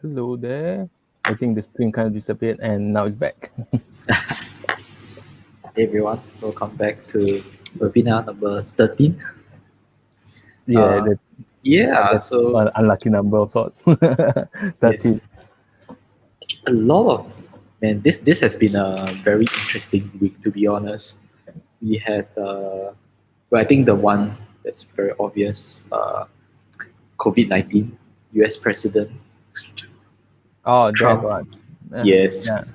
Hello there. I think the screen kind of disappeared and now it's back. Hey everyone, welcome back to webinar number 13. Yeah, Uh, yeah, that's so an unlucky number of sorts. 30. yes, a lot of man. This has been a very interesting week, to be honest. We had, well, I think the one that's very obvious, COVID-19, U.S. President Oh, that Trump. one. Yes, Yeah.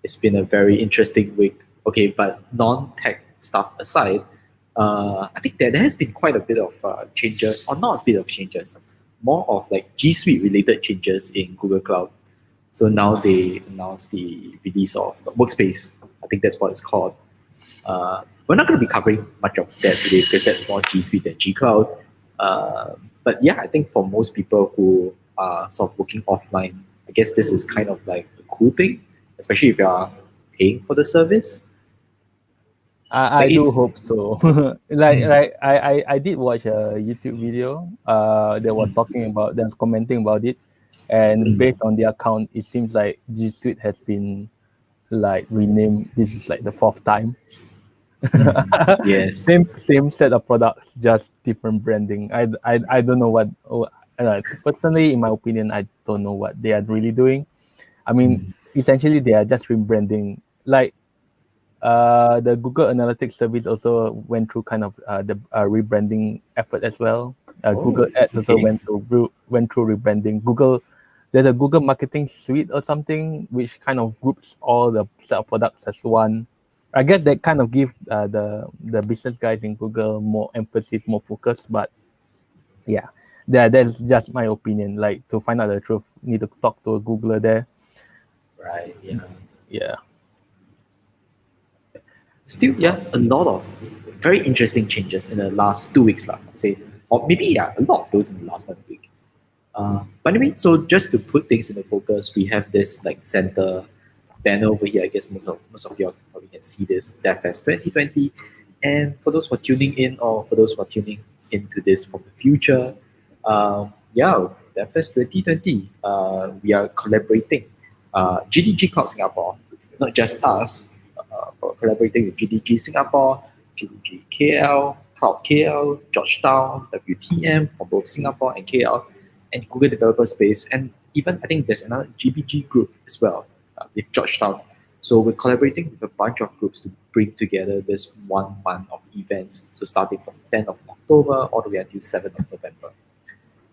it's been a very interesting week. Okay, but non-tech stuff aside, I think that there has been quite a bit of changes, or not a bit of changes, more of like G Suite related changes in Google Cloud. So now they announced the release of Workspace. I think that's what it's called. We're not going to be covering much of that today because that's more G Suite than G Cloud. But yeah, I think for most people who are sort of working offline, I guess this is kind of like a cool thing, especially if you are paying for the service. I Like do it's hope so. mm, I did watch a YouTube video that was talking about, that was commenting about it. And mm, based on the account, it seems like G Suite has been like renamed. This is like the fourth time. yes. Same set of products, just different branding. I don't know what. Personally, in my opinion, I don't know what they are really doing. I mean, Mm. essentially, they are just rebranding. Like the Google Analytics service also went through kind of the rebranding effort as well. Google Oh, Ads also okay. went through rebranding. There's a Google Marketing Suite or something which kind of groups all the set of products as one. I guess that kind of gives the business guys in Google more emphasis, more focus. But yeah, that's just my opinion. Like, to find out the truth, need to talk to a Googler there. Right. Yeah. Yeah. Still, yeah, a lot of very interesting changes in the last 2 weeks, lah. Say, or maybe yeah, a lot of those in the last 1 week. But anyway, so just to put things into focus, we have this like center banner over here. I guess most of you probably can see this DevFest 2020. And for those who are tuning in, or for those who are tuning into this from the future, yeah, DevFest 2020, we are collaborating. GDG Cloud Singapore, not just us, but collaborating with GDG Singapore, GDG KL, Cloud KL, Georgetown, WTM for both Singapore and KL, and Google Developer Space, and even I think there's another GBG group as well with Georgetown. So we're collaborating with a bunch of groups to bring together this 1 month of events. So starting from 10th of October all the way until 7th of November.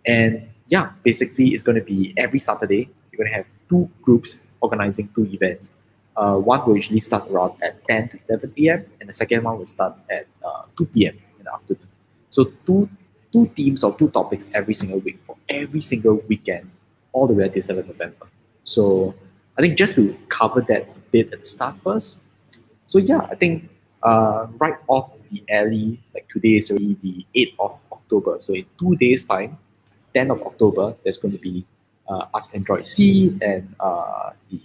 And yeah, basically it's going to be every Saturday. You're going to have two groups organizing two events. One will usually start around at 10 to 11 p.m. and the second one will start at 2 p.m. in the afternoon. So two teams or two topics every single week for every single weekend, all the way until 7th November. So I think just to cover that a bit at the start first. So yeah, I think right off the alley, like today is already the 8th of October. So in 2 days' time, 10th of October, there's going to be Ask Android C and the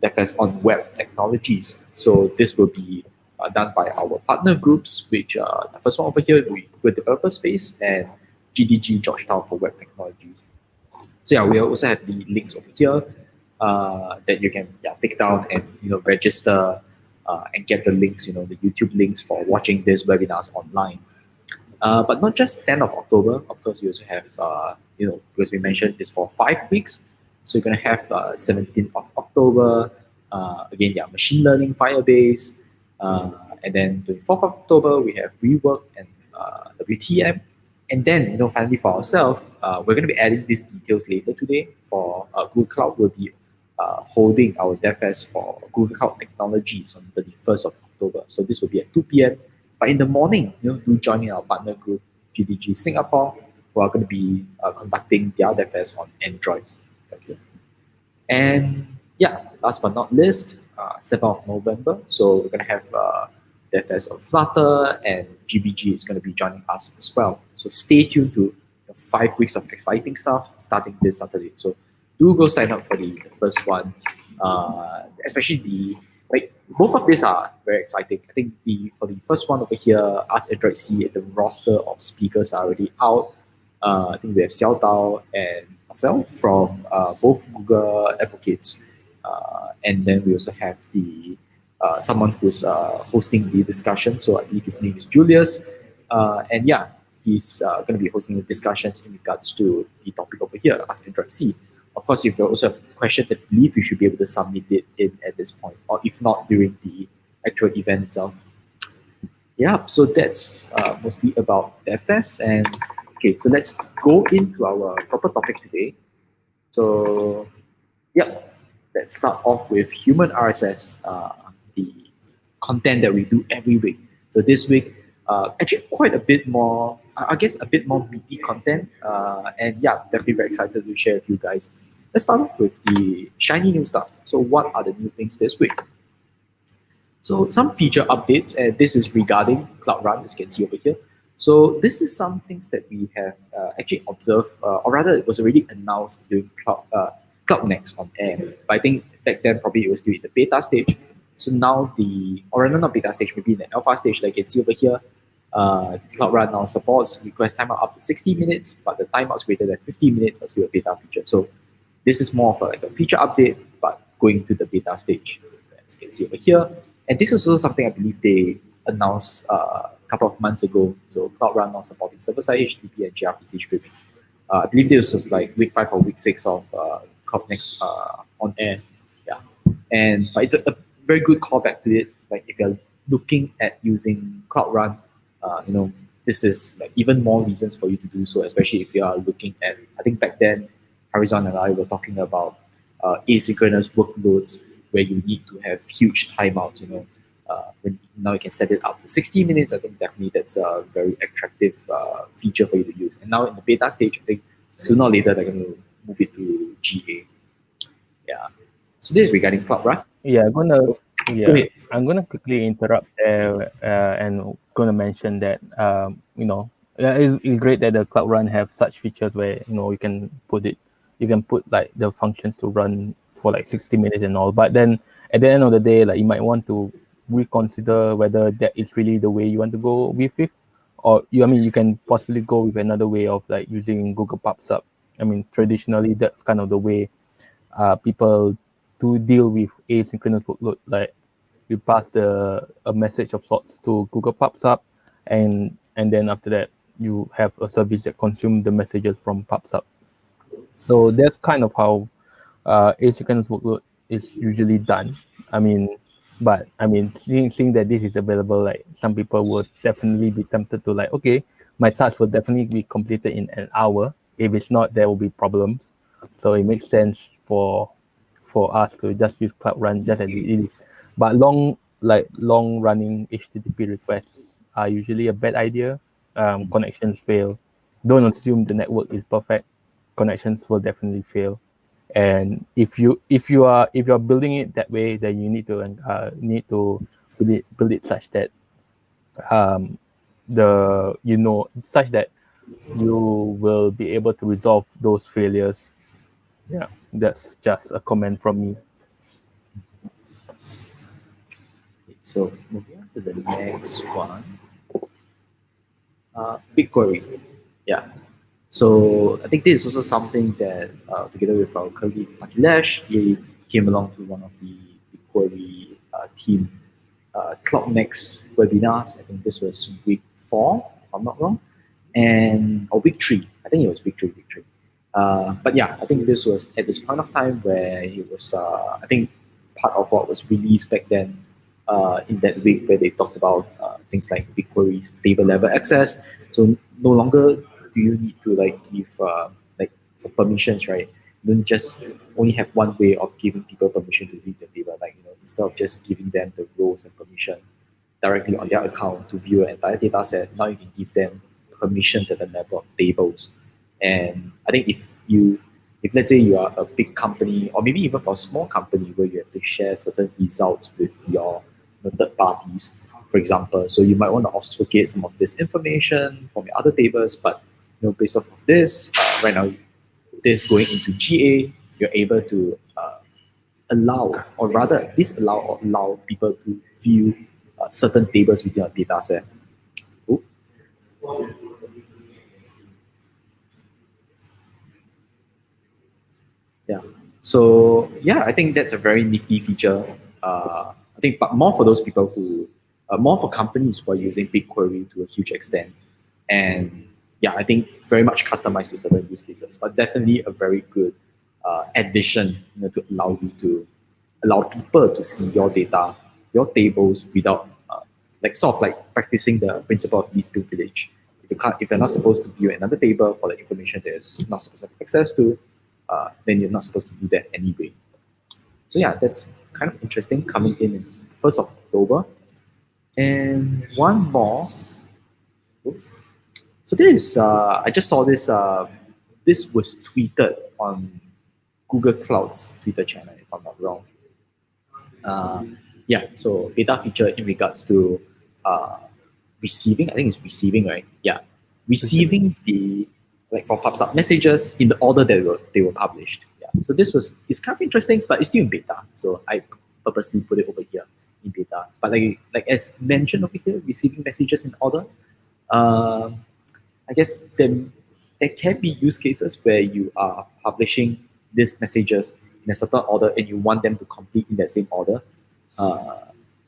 DevFest on Web Technologies. So this will be done by our partner groups, which the first one over here will be Google Developer Space and GDG Georgetown for Web Technologies. So yeah, we also have the links over here that you can take down and register and get the links, the YouTube links for watching these webinars online. But not just 10th of October, of course, you also have, because we mentioned it's for 5 weeks. So you're going to have 17th of October, again, yeah, machine learning, Firebase. And then 24th of October, we have rework and WTM. And then, finally for ourselves, we're going to be adding these details later today for Google Cloud will be holding our DevFest for Google Cloud Technologies on the 31st of October. So this will be at 2 p.m. But in the morning, do join in our partner group, GDG Singapore, who are going to be conducting their DevFest on Android. Okay. And yeah, last but not least, 7th of November. So we're going to have DevFest on Flutter, and GBG is going to be joining us as well. So stay tuned to the 5 weeks of exciting stuff starting this Saturday. So do go sign up for the first one, especially like both of these are very exciting. I think for the first one over here, Ask Android C, the roster of speakers are already out. I think we have Xiao Dao and Marcel from both Google Advocates. And then we also have the someone who's hosting the discussion. So I believe his name is Julius. And yeah, he's going to be hosting the discussions in regards to the topic over here, Ask Android C. Of course, if you also have questions, I believe you should be able to submit it in at this point, or if not, during the actual event itself. Yeah, so that's mostly about the FS. And okay, so let's go into our proper topic today. So, yeah, let's start off with human RSS, the content that we do every week. So this week, actually quite a bit more, I guess a bit more meaty content. And yeah, definitely very excited to share with you guys. Let's start off with the shiny new stuff. So what are the new things this week? So some feature updates, and this is regarding Cloud Run, as you can see over here. So this is some things that we have actually observed, or rather it was already announced during Cloud Next on air. But I think back then probably it was during the beta stage. So now or rather not beta stage, maybe in the alpha stage, like you can see over here, Cloud Run now supports request timeout up to 60 minutes, but the timeouts greater than 50 minutes are still a beta feature. So this is more of like a feature update, but going to the beta stage, as you can see over here. And this is also something I believe they announced a couple of months ago. So Cloud Run now supporting server-side HTTP and gRPC streaming. I believe this was like week 5 or week 6 of Cloud Next on air. Yeah, but it's a very good callback to it. Like if you're looking at using Cloud Run, this is like even more reasons for you to do so, especially if you are looking at, I think back then, Harizon and I were talking about asynchronous workloads where you need to have huge timeouts, when now you can set it up to 60 minutes. I think definitely that's a very attractive feature for you to use. And now in the beta stage, I think sooner or later they're going to move it to GA. Yeah. So this is regarding Cloud Run. Yeah, Go ahead. I'm gonna quickly interrupt there and gonna mention that it's great that the Cloud Run have such features where you can put like the functions to run for like 60 minutes and all. But then at the end of the day, like you might want to reconsider whether that is really the way you want to go with it, or you can possibly go with another way of like using Google PubSub. I mean, traditionally that's kind of the way people to deal with asynchronous workload. Like you pass a message of sorts to Google PubSub, and then after that you have a service that consumes the messages from PubSub. So that's kind of how asynchronous workload is usually done. Seeing that this is available, like some people would definitely be tempted to like, okay, my task will definitely be completed in an hour. If it's not, there will be problems. So it makes sense for us to just use Cloud Run just as it is. But long running HTTP requests are usually a bad idea. Connections fail. Don't assume the network is perfect. Connections will definitely fail. And if you're building it that way, then you need to build it such that such that you will be able to resolve those failures. Yeah, that's just a comment from me. So moving on to the next one, BigQuery. Yeah. So I think this is also something that, together with our colleague Akilesh, he came along to one of the BigQuery team Cloud Next webinars. I think this was week 4, if I'm not wrong, or week 3. I think it was week 3. But yeah, I think this was at this point of time where it was, I think, part of what was released back then in that week, where they talked about things like BigQuery's table level access. So no longer do you need to like give like for permissions, right? You don't just only have one way of giving people permission to read the table. Like instead of just giving them the roles and permission directly on their account to view an entire data set, now you can give them permissions at the level of tables. And I think if let's say you are a big company, or maybe even for a small company where you have to share certain results with your third parties, for example, so you might want to obfuscate some of this information from your other tables, but based off of this, right now, this going into GA, you're able to allow, or rather disallow or allow people to view certain tables within a data set. Ooh. Yeah. So yeah, I think that's a very nifty feature. think, but more for those people who, more for companies who are using BigQuery to a huge extent. And yeah, I think very much customized to certain use cases, but definitely a very good addition, to allow you to allow people to see your data, your tables without like sort of like practicing the principle of least privilege. If you're not supposed to view another table for the information that is not supposed to have access to, then you're not supposed to do that anyway. So yeah, that's kind of interesting coming in the 1st of October. And one more. Oops. So this, I just saw this. This was tweeted on Google Cloud's Twitter channel, if I'm not wrong. Uh, yeah, so beta feature in regards to uh, receiving. I think it's receiving, right? Yeah, receiving the like for PubSub messages in the order that they were published. Yeah, so this was it's kind of interesting, but it's still in beta. So I purposely put it over here in beta. But like as mentioned over here, receiving messages in order. Um, I guess there can be use cases where you are publishing these messages in a certain order and you want them to complete in that same order, uh,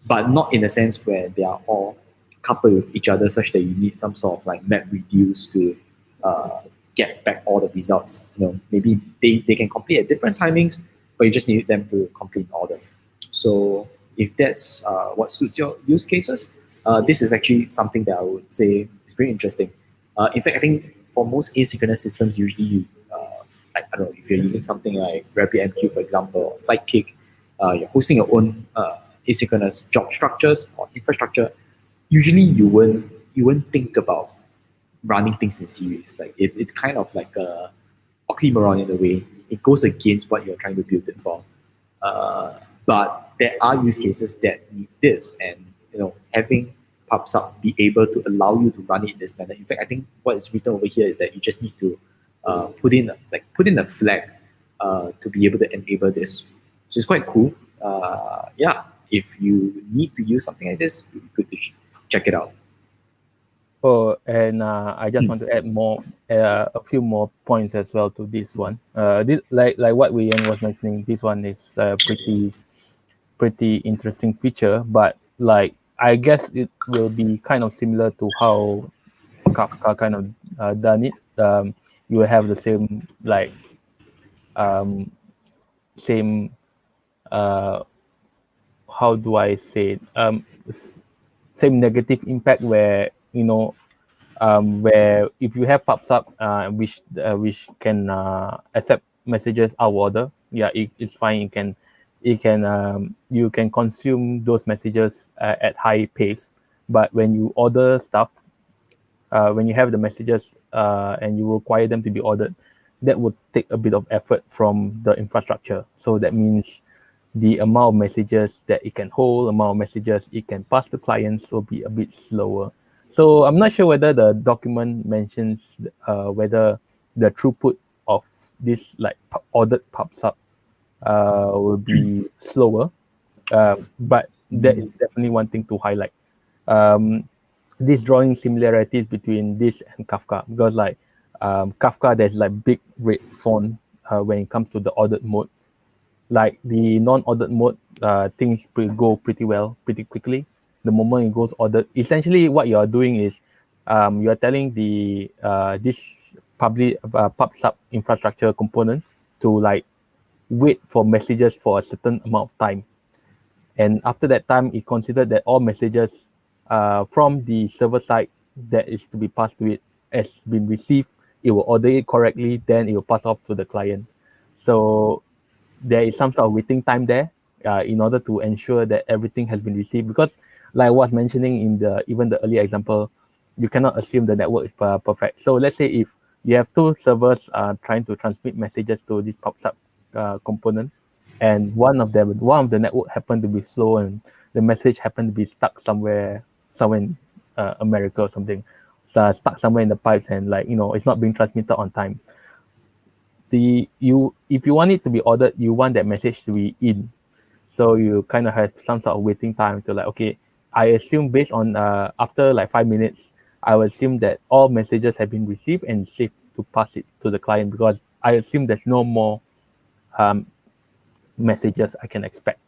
but not in a sense where they are all coupled with each other such that you need some sort of like map reduce to uh, get back all the results. Maybe they can complete at different timings, but you just need them to complete in order. So if that's what suits your use cases, this is actually something that I would say is very interesting. In fact, I think for most asynchronous systems, usually like, I don't know, if you're using something like RabbitMQ, for example, or Sidekick, you're hosting your own asynchronous job structures or infrastructure. Usually, you won't think about running things in series. Like it's kind of like a oxymoron in a way. It goes against what you're trying to build it for. But there are use cases that need this, and having PubSub be able to allow you to run it in this manner. In fact, I think what is written over here is that you just need to put in a flag to be able to enable this. So it's quite cool. Yeah, if you need to use something like this, you could check it out. Oh, and I just want to add a few more points as well to this one. This, like what Wei Yan was mentioning, this one is pretty interesting feature, but like I guess it will be kind of similar to how Kafka kind of done it. You will have the same same how do I say it? Same negative impact where where if you have PubSub which can accept messages out of order, yeah, it's fine. You can consume those messages at high pace, but when you order stuff, when you have the messages and you require them to be ordered, that would take a bit of effort from the infrastructure. So that means the amount of messages that it can hold, amount of messages it can pass to clients will be a bit slower. So I'm not sure whether the document mentions whether the throughput of this like ordered PubSub will be slower, but that is definitely one thing to highlight. This drawing similarities between this and Kafka, because like Kafka, there's like big red font when it comes to the ordered mode. Like the non-ordered mode, things go pretty well, pretty quickly. The moment it goes ordered, essentially what you are doing is you are telling the this PubSub infrastructure component to like wait for messages for a certain amount of time. And after that time, it considered that all messages from the server side that is to be passed to it has been received. It will order it correctly, then it will pass off to the client. So there is some sort of waiting time there in order to ensure that everything has been received. Because, like I was mentioning in even the earlier example, you cannot assume the network is perfect. So let's say if you have two servers trying to transmit messages to this PubSub component, and one of the network happened to be slow, and the message happened to be stuck somewhere in America or something, stuck somewhere in the pipes, and it's not being transmitted on time. If you want it to be ordered, you want that message to be in. So you kind of have some sort of waiting time to like, okay, I assume based on after like 5 minutes, I will assume that all messages have been received and safe to pass it to the client, because I assume there's no more messages I can expect.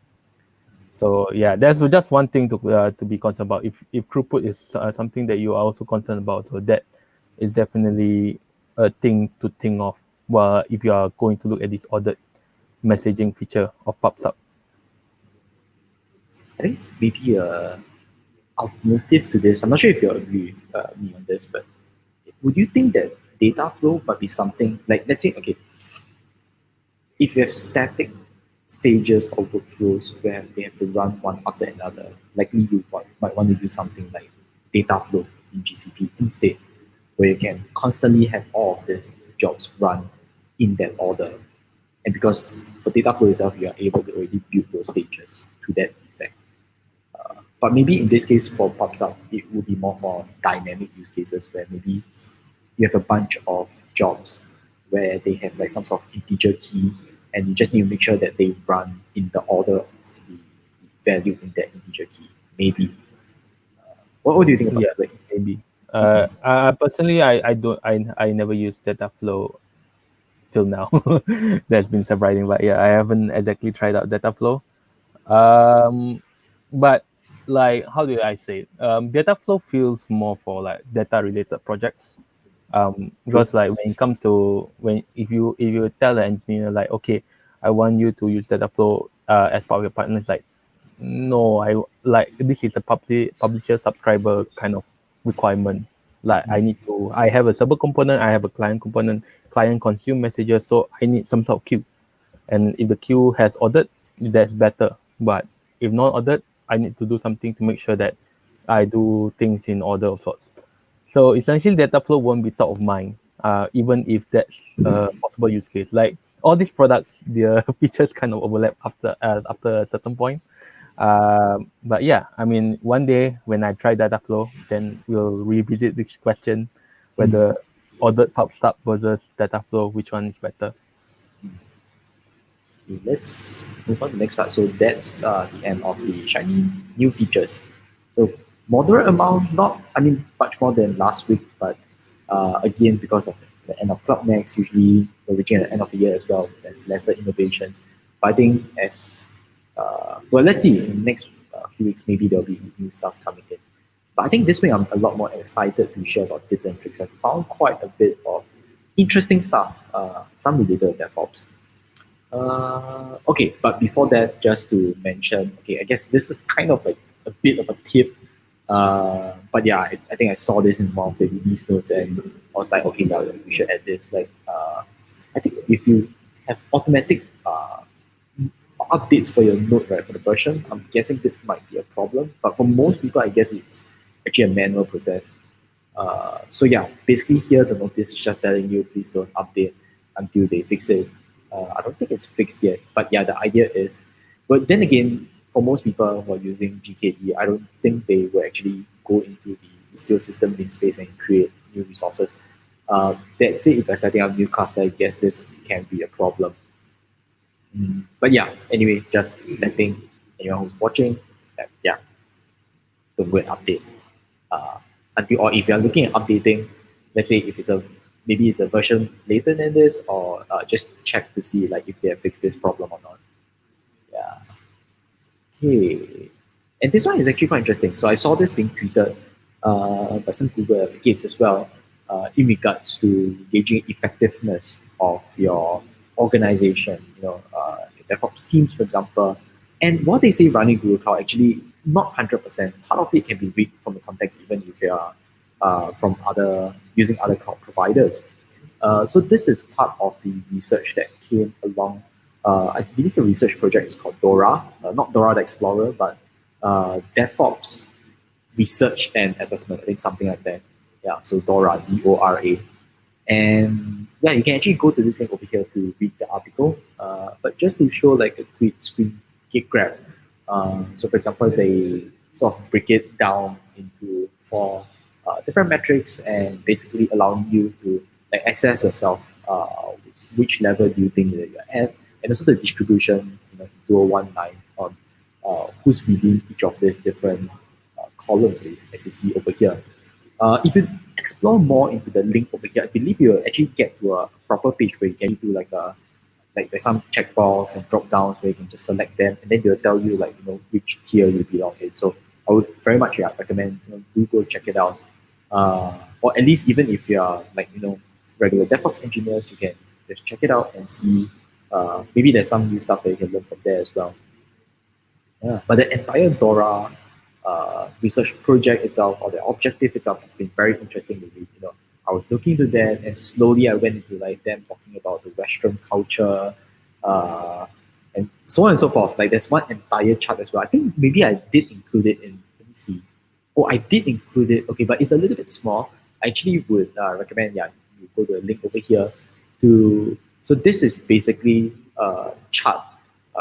So yeah, that's just one thing to be concerned about. If throughput is something that you are also concerned about, so that is definitely a thing to think of. Well, if you are going to look at this ordered messaging feature of PubSub. I think it's maybe a alternative to this. I'm not sure if you agree with me on this, but would you think that data flow might be something like, let's say, okay, if you have static stages or workflows where they have to run one after another, likely you might want to do something like data flow in GCP instead, where you can constantly have all of these jobs run in that order. And because for data flow itself, you are able to already build those stages to that effect. But maybe in this case for PubSub, it would be more for dynamic use cases where maybe you have a bunch of jobs where they have like some sort of integer key, and you just need to make sure that they run in the order of the value in that integer key. Maybe. What do you think about Yeah, it? Like, maybe. mhm. Personally, I never use data flow till now. That's been surprising, but yeah, I haven't exactly tried out data flow. Um, but like, how do I say it? Data flow feels more for like data related projects. True. Because like when it comes to when if you tell the engineer like, okay, I want you to use data flow as part of your partner, it's like, no, I like this is a publisher subscriber kind of requirement. Like I have a server component, I have a client component, client consume messages, so I need some sort of queue. And if the queue has ordered, that's better. But if not ordered, I need to do something to make sure that I do things in order of sorts. So essentially, data flow won't be top of mind, even if that's a possible use case. Like all these products, their features kind of overlap after a certain point. But yeah, I mean, one day when I try data flow, then we'll revisit this question, Mm. whether ordered PubSub versus data flow, which one is better. Okay, let's move on to the next part. So that's the end of the shiny new features. So moderate amount, not I mean much more than last week, but again because of the end of Cloud Next, usually we're reaching at the end of the year as well. There's lesser innovations. But I think as well, let's see in the next few weeks maybe there'll be new stuff coming in. But I think this week I'm a lot more excited to share about tips and tricks. I found quite a bit of interesting stuff, some related to DevOps. Okay, but before that, just to mention, okay, I guess this is kind of like a bit of a tip. But yeah, I think I saw this in one of the release notes and I was like, okay, yeah, we should add this. Like, I think if you have automatic updates for your node, right, for the version, I'm guessing this might be a problem. But for most people, I guess it's actually a manual process. So yeah, basically here the notice is just telling you please don't update until they fix it. I don't think it's fixed yet, but yeah, the idea is. But then again, for most people who are using GKE, I don't think they will actually go into the Istio system namespace and create new resources. Let's say if you're setting up new cluster, I guess this can be a problem. But yeah, anyway, just letting anyone who's watching, yeah, don't go and update until, or if you're looking at updating, let's say if it's a maybe it's a version later than this, or just check to see like if they have fixed this problem or not. Yeah. Okay. And this one is actually quite interesting. So I saw this being tweeted by some Google advocates as well in regards to gauging effectiveness of your organization, DevOps teams, for example. And what they say running Google Cloud actually not 100%. Part of it can be read from the context, even if you are from other using other cloud providers. So this is part of the research that came along. I believe the research project is called Dora, not Dora the Explorer, but DevOps Research and Assessment. I think something like that. Yeah, so Dora, Dora. And yeah, you can actually go to this link over here to read the article. But just to show like a quick screen grab. So for example, they sort of break it down into four different metrics and basically allowing you to like assess yourself. Which level do you think that you're at, and also the distribution, into a one line on who's within each of these different columns as you see over here. If you explore more into the link over here, I believe you'll actually get to a proper page where you can do like a like there's some checkbox and drop downs where you can just select them, and then they'll tell you like which tier you belong in. So I would very much recommend do go check it out, or at least even if you are like regular DevOps engineers, you can just check it out and see. Maybe there's some new stuff that you can learn from there as well. Yeah, but the entire Dora research project itself, or the objective itself, has been very interesting to read. I was looking into that, and slowly I went into like them talking about the Western culture, uh, and so on and so forth. Like there's one entire chart as well. I think maybe I did include it in. Let me see. Oh, I did include it. Okay, but it's a little bit small. I actually would recommend, yeah, you go to the link over here to. So this is basically a chart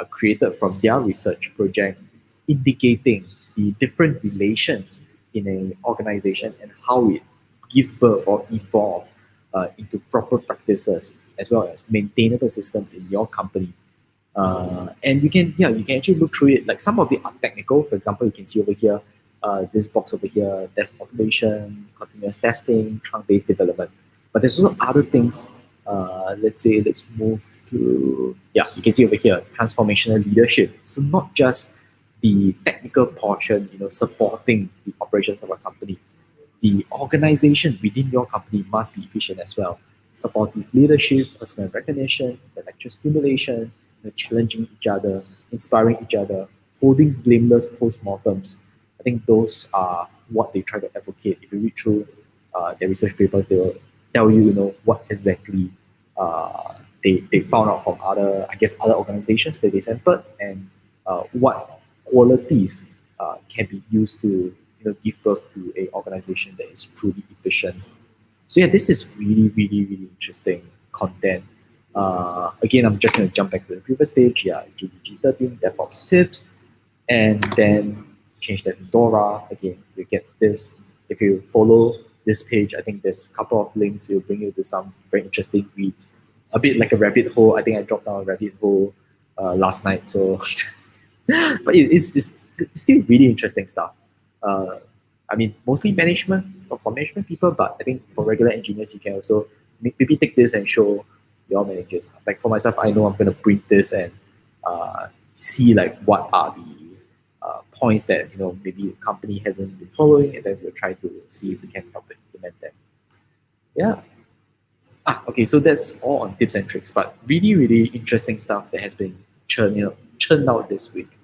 created from their research project, indicating the different relations in an organization and how it give birth or evolve into proper practices as well as maintainable systems in your company. And you can actually look through it. Like some of it are technical. For example, you can see over here, this box over here, there's automation, continuous testing, trunk-based development. But there's also other things. Let's move to, yeah, you can see over here, transformational leadership. So not just the technical portion, supporting the operations of a company, the organization within your company must be efficient as well. Supportive leadership, personal recognition, intellectual stimulation, challenging each other, inspiring each other, holding blameless postmortems. I think those are what they try to advocate. If you read through their research papers, they will tell you, what exactly they found out from other organizations that they sampled, and what qualities can be used to give birth to a organization that is truly efficient. So yeah, this is really, really, really interesting content. Again, I'm just going to jump back to the previous page. Yeah, GDG 13 DevOps tips, and then change that to Dora. Again, you get this. If you follow this page, I think there's a couple of links. It'll bring you to some very interesting reads. A bit like a rabbit hole. I think I dropped down a rabbit hole last night. So, but it's still really interesting stuff. Uh, I mean, mostly management for management people, but I think for regular engineers, you can also maybe take this and show your managers. Like for myself, I know I'm going to print this and see like what are the points that maybe the company hasn't been following, and then we'll try to see if we can help implement them. Yeah. Okay. So that's all on tips and tricks, but really, really interesting stuff that has been churned out this week.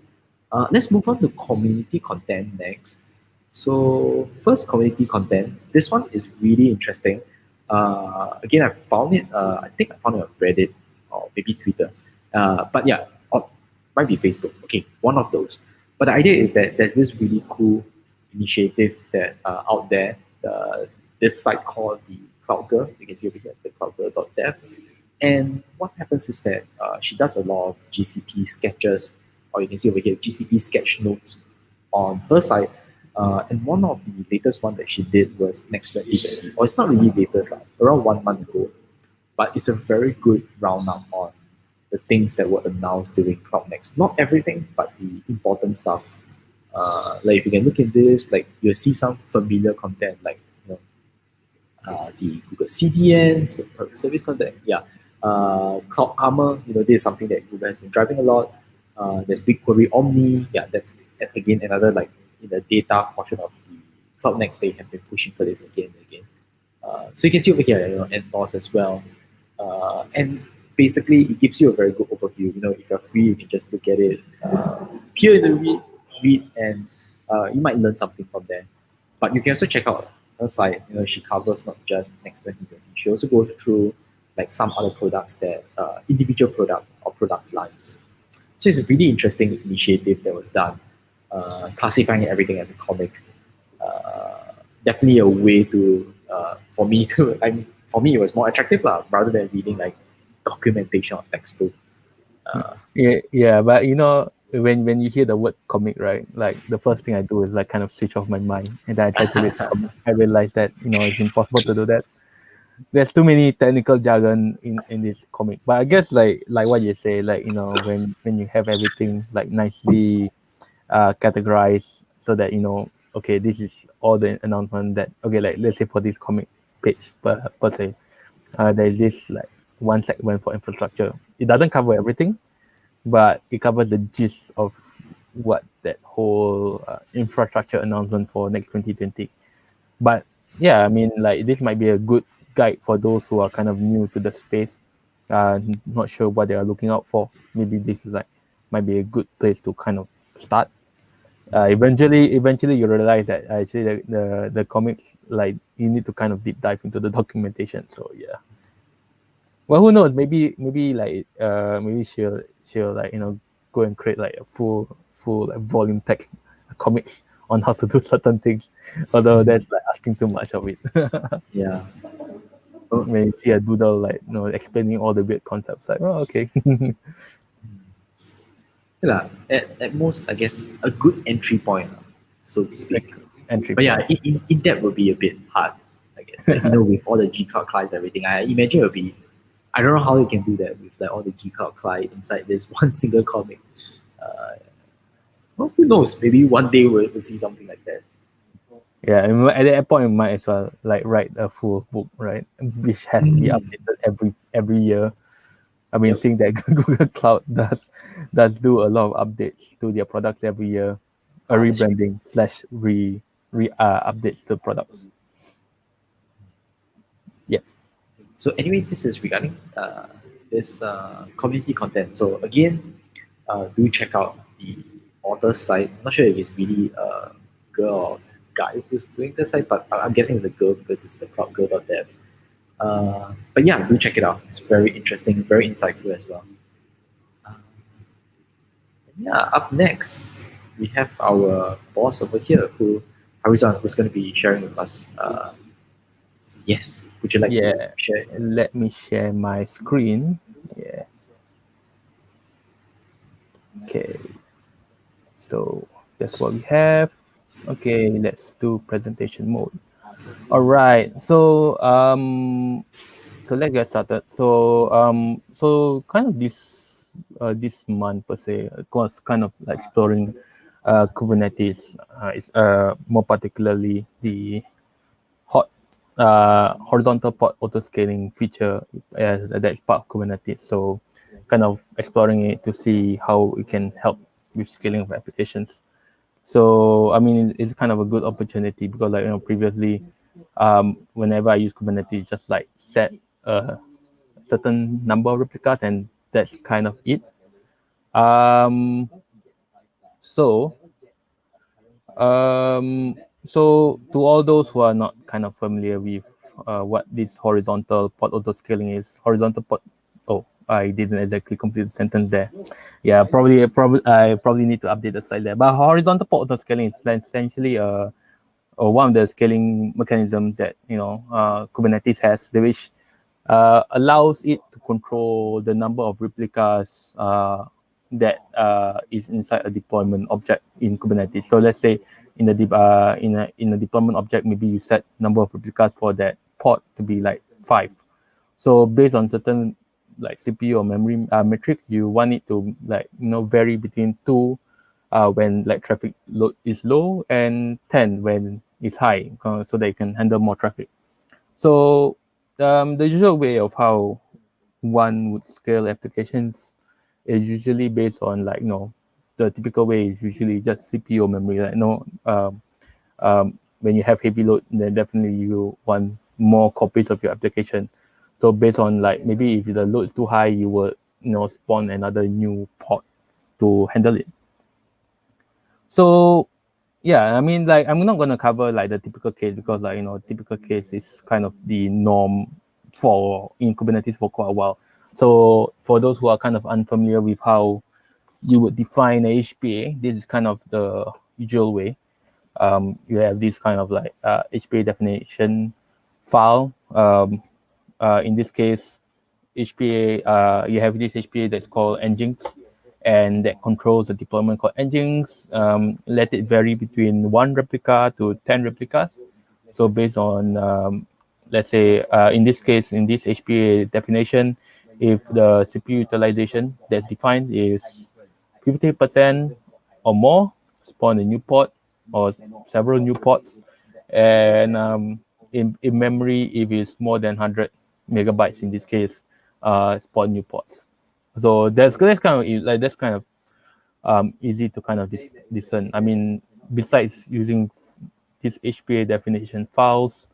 Let's move on to community content next. So first, community content. This one is really interesting. Again, I found it. I think I found it on Reddit or maybe Twitter. But yeah, or might be Facebook. Okay, one of those. But the idea is that there's this really cool initiative that out there. This site called the Cloudgirl. You can see over here, the cloudgirl.dev. And what happens is that she does a lot of GCP sketches, or you can see over here, GCP sketch notes on her site. And one of the latest one that she did was Next 2020, or it's not really latest, like around 1 month ago, but it's a very good roundup on the things that were announced during Cloud Next. Not everything, but the important stuff. Like if you can look at this, like you'll see some familiar content, like the Google CDN, service content, yeah. Cloud Armor, this is something that Google has been driving a lot. There's BigQuery Omni, yeah, that's again another like in the data portion of the Cloud Next, they have been pushing for this again and again. So you can see over here, NDOS as well. And basically it gives you a very good overview. If you're free, you can just look at it, peer in the read, and you might learn something from there. But you can also check out her site. She covers not just Next 2020. She also goes through like some other products that individual product or product lines. So it's a really interesting initiative that was done, classifying everything as a comic. Definitely a way to for me to. For me, it was more attractive rather than reading like documentation or textbook. Yeah, but when you hear the word comic, right? Like the first thing I do is like kind of switch off my mind, and then I try to read the comic. I realize that it's impossible to do that. There's too many technical jargon in this comic. But I guess like what you say, like when you have everything like nicely categorized, so that okay, this is all the announcement that, okay, like let's say for this comic page per se, there's this like one segment for infrastructure. It doesn't cover everything, but it covers the gist of what that whole infrastructure announcement for next 2020. But yeah, I mean, like this might be a good guide for those who are kind of new to the space, not sure what they are looking out for. Maybe this is like might be a good place to kind of start. Eventually, you realize that actually the comics, like you need to kind of deep dive into the documentation. So yeah. Well, who knows? Maybe like maybe she'll like go and create like a full like, volume text comics on how to do certain things. Although that's like asking too much of it. Yeah. Oh, When you see a doodle like explaining all the weird concepts, like oh okay. yeah, at most, I guess, a good entry point, so to speak. Entry But yeah, point. in depth will be a bit hard, I guess. Like, with all the G Cloud clients and everything, I imagine it will be. I don't know how you can do that with like all the G Cloud client inside this one single comic. Uh, well, who knows? Maybe one day we'll see something like that. Yeah, and at that point, you might as well like write a full book, right? Which has to be Mm. updated every year. I mean, Yep. seeing that Google Cloud does do a lot of updates to their products every year, a Ah, that's true. rebranding slash re updates to products. Yeah, So, anyways, this is regarding this community content. So, again, do check out the author's site. I'm not sure if it's really a girl or guy who's doing the site, but I'm guessing it's a girl because it's the cloudgirl.dev. But yeah, do check it out. It's very interesting, very insightful as well. Uh, yeah, up next, we have our boss over here, Harizan, who's going to be sharing with us. Yes, would you like to yeah. share? Let me share my screen. Yeah. Okay. So that's what we have. Okay, let's do presentation mode. All right. So let's get started. So kind of this month per se, was kind of like exploring Kubernetes. Is more particularly the horizontal pod autoscaling feature that's part of Kubernetes. So kind of exploring it to see how it can help with scaling of applications. So I mean, it's kind of a good opportunity because like previously, whenever I use Kubernetes, just like set a certain number of replicas and that's kind of it. Um, so Um, so to all those who are not kind of familiar with what this horizontal pod autoscaling is, horizontal pod. Oh, I didn't exactly complete the sentence there. Yeah, I probably need to update the slide there. But horizontal pod autoscaling is essentially or one of the scaling mechanisms that Kubernetes has, which allows it to control the number of replicas that is inside a deployment object in Kubernetes. So let's say in a deployment object, maybe you set number of replicas for that pod to be like 5. So based on certain like CPU or memory metrics, you want it to like vary between 2 when like traffic load is low and 10 when it's high, so they can handle more traffic. So the usual way of how one would scale applications is usually based on like the typical way is usually just CPU memory. Like when you have heavy load, then definitely you want more copies of your application. So based on like maybe if the load is too high, you will spawn another new pod to handle it. So yeah, I mean, like I'm not gonna cover like the typical case because like typical case is kind of the norm for in Kubernetes for quite a while. So for those who are kind of unfamiliar with how you would define a HPA, this is kind of the usual way. You have this kind of like HPA definition file. In this case, HPA, you have this HPA that's called engines, and that controls the deployment called engines. Let it vary between 1 replica to 10 replicas. So based on, let's say, in this case, in this HPA definition, if the CPU utilization that's defined is 50% or more, spawn a new pod or several new pods. And in memory, if it's more than 100 megabytes in this case, spawn new pods. So that's kind of easy to kind of discern. I mean, besides using these HPA definition files,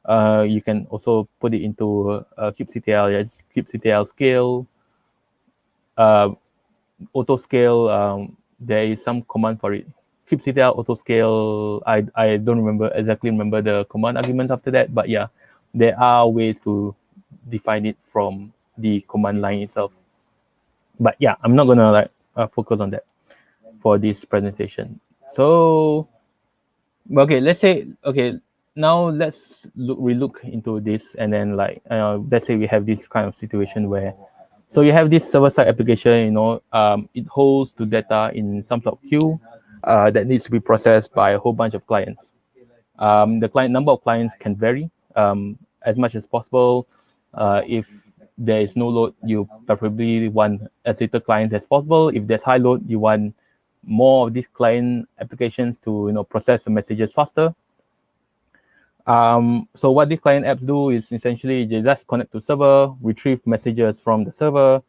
you can also put it into kubectl, kubectl scale, auto scale. There is some command for it. Kubectl auto scale. I don't remember the command arguments after that, but yeah, there are ways to define it from the command line itself. But yeah, I'm not gonna focus on that for this presentation. So okay, now let's look into this, and then let's say we have this kind of situation where, so you have this server-side application, it holds the data in some sort of queue that needs to be processed by a whole bunch of clients. The client number of clients can vary as much as possible. If there is no load, you preferably want as little clients as possible. If there's high load, you want more of these client applications to process the messages faster. So what these client apps do is essentially they just connect to server, retrieve messages from the server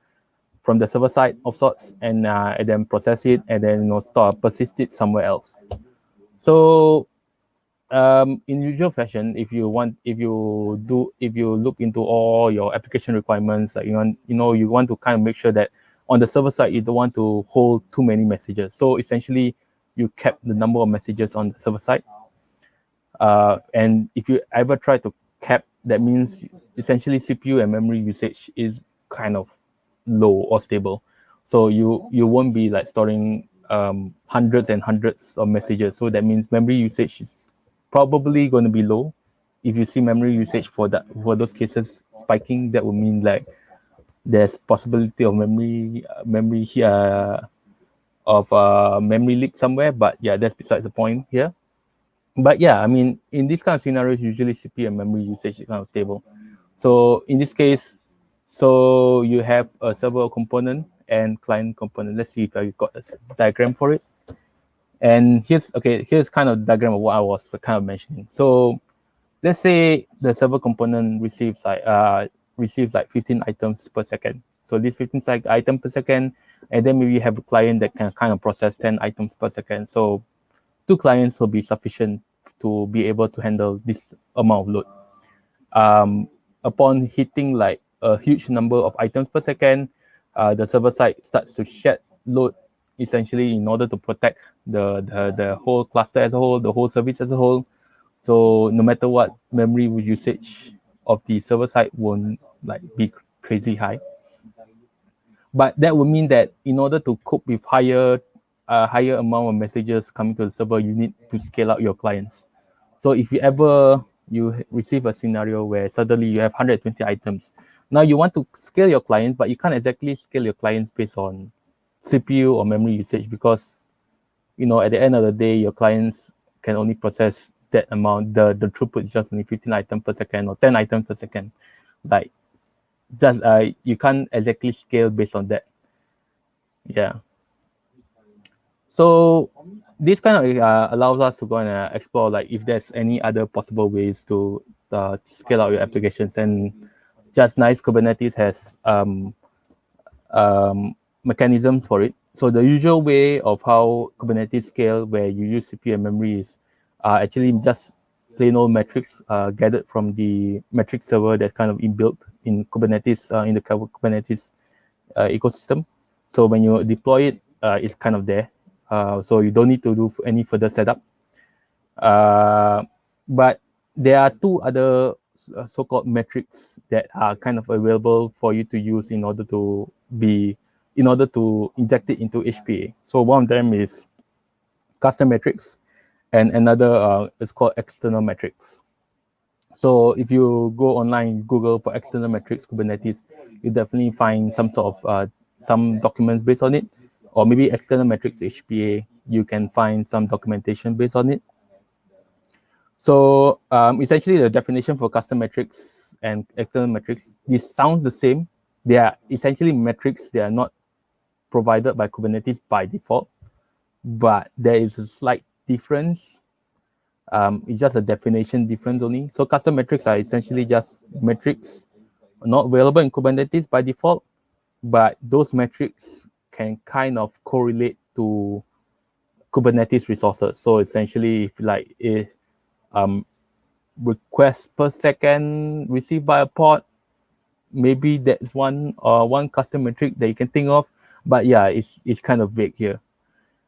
side of sorts, and then process it, and then persist it somewhere else. So in usual fashion, if you look into all your application requirements, like you want to kind of make sure that on the server side you don't want to hold too many messages. So essentially, you cap the number of messages on the server side. And if you ever try to cap, that means essentially CPU and memory usage is kind of low or stable. So you won't be like storing hundreds and hundreds of messages. So that means memory usage is probably going to be low. If you see memory usage for those cases spiking, that would mean like there's possibility of memory leak somewhere. But yeah, that's besides the point here. But yeah, I mean, in these kind of scenarios, usually CPU and memory usage is kind of stable. So in this case, so you have a server component and client component. Let's see if I got a diagram for it. And here's kind of the diagram of what I was kind of mentioning. So let's say the server component receives like 15 items per second. So this 15 items per second, and then maybe you have a client that can kind of process 10 items per second. So 2 clients will be sufficient to be able to handle this amount of load. Upon hitting like a huge number of items per second, the server side starts to shed load essentially in order to protect the whole cluster as a whole, the whole service as a whole. So no matter what, memory usage of the server side won't like be crazy high. But that would mean that in order to cope with higher amount of messages coming to the server, you need to scale out your clients. So if you receive a scenario where suddenly you have 120 items, now you want to scale your clients, but you can't exactly scale your clients based on CPU or memory usage, because at the end of the day, your clients can only process that amount. The throughput is just only 15 items per second or 10 items per second. Like just you can't exactly scale based on that. Yeah. So this kind of allows us to go and explore like if there's any other possible ways to scale out your applications. And just nice, Kubernetes has mechanisms for it. So the usual way of how Kubernetes scale, where you use CPU and memory, is actually just plain old metrics gathered from the metric server that's kind of inbuilt in Kubernetes, in the Kubernetes ecosystem. So when you deploy it, it's kind of there. So you don't need to do any further setup. But there are 2 other so-called metrics that are kind of available for you to use in order to inject it into HPA. So one of them is custom metrics, and another is called external metrics. So if you go online, Google for external metrics Kubernetes, you definitely find some sort of some documents based on it, or maybe external metrics HPA, you can find some documentation based on it. So essentially the definition for custom metrics and external metrics, this sounds the same. They are essentially metrics. They are not provided by Kubernetes by default, but there is a slight difference. It's just a definition difference only. So custom metrics are essentially just metrics not available in Kubernetes by default, but those metrics can kind of correlate to Kubernetes resources. So essentially, if like is requests per second received by a pod, maybe that's one custom metric that you can think of. But yeah, it's kind of vague here.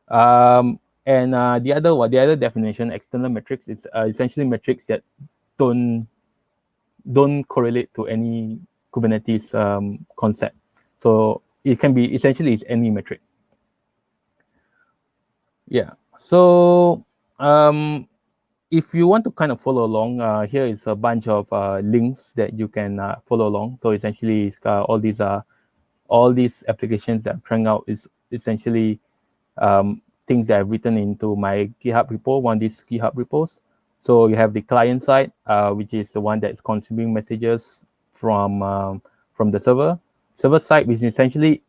And the other definition, external metrics, is essentially metrics that don't correlate to any Kubernetes concept. So it can be essentially it's any metric. Yeah. So if you want to kind of follow along, here is a bunch of links that you can follow along. So essentially, all these applications that I'm trying out is essentially things that I've written into my GitHub repo, one of these GitHub repos. So you have the client side, which is the one that's consuming messages from the server. Server side, which is essentially,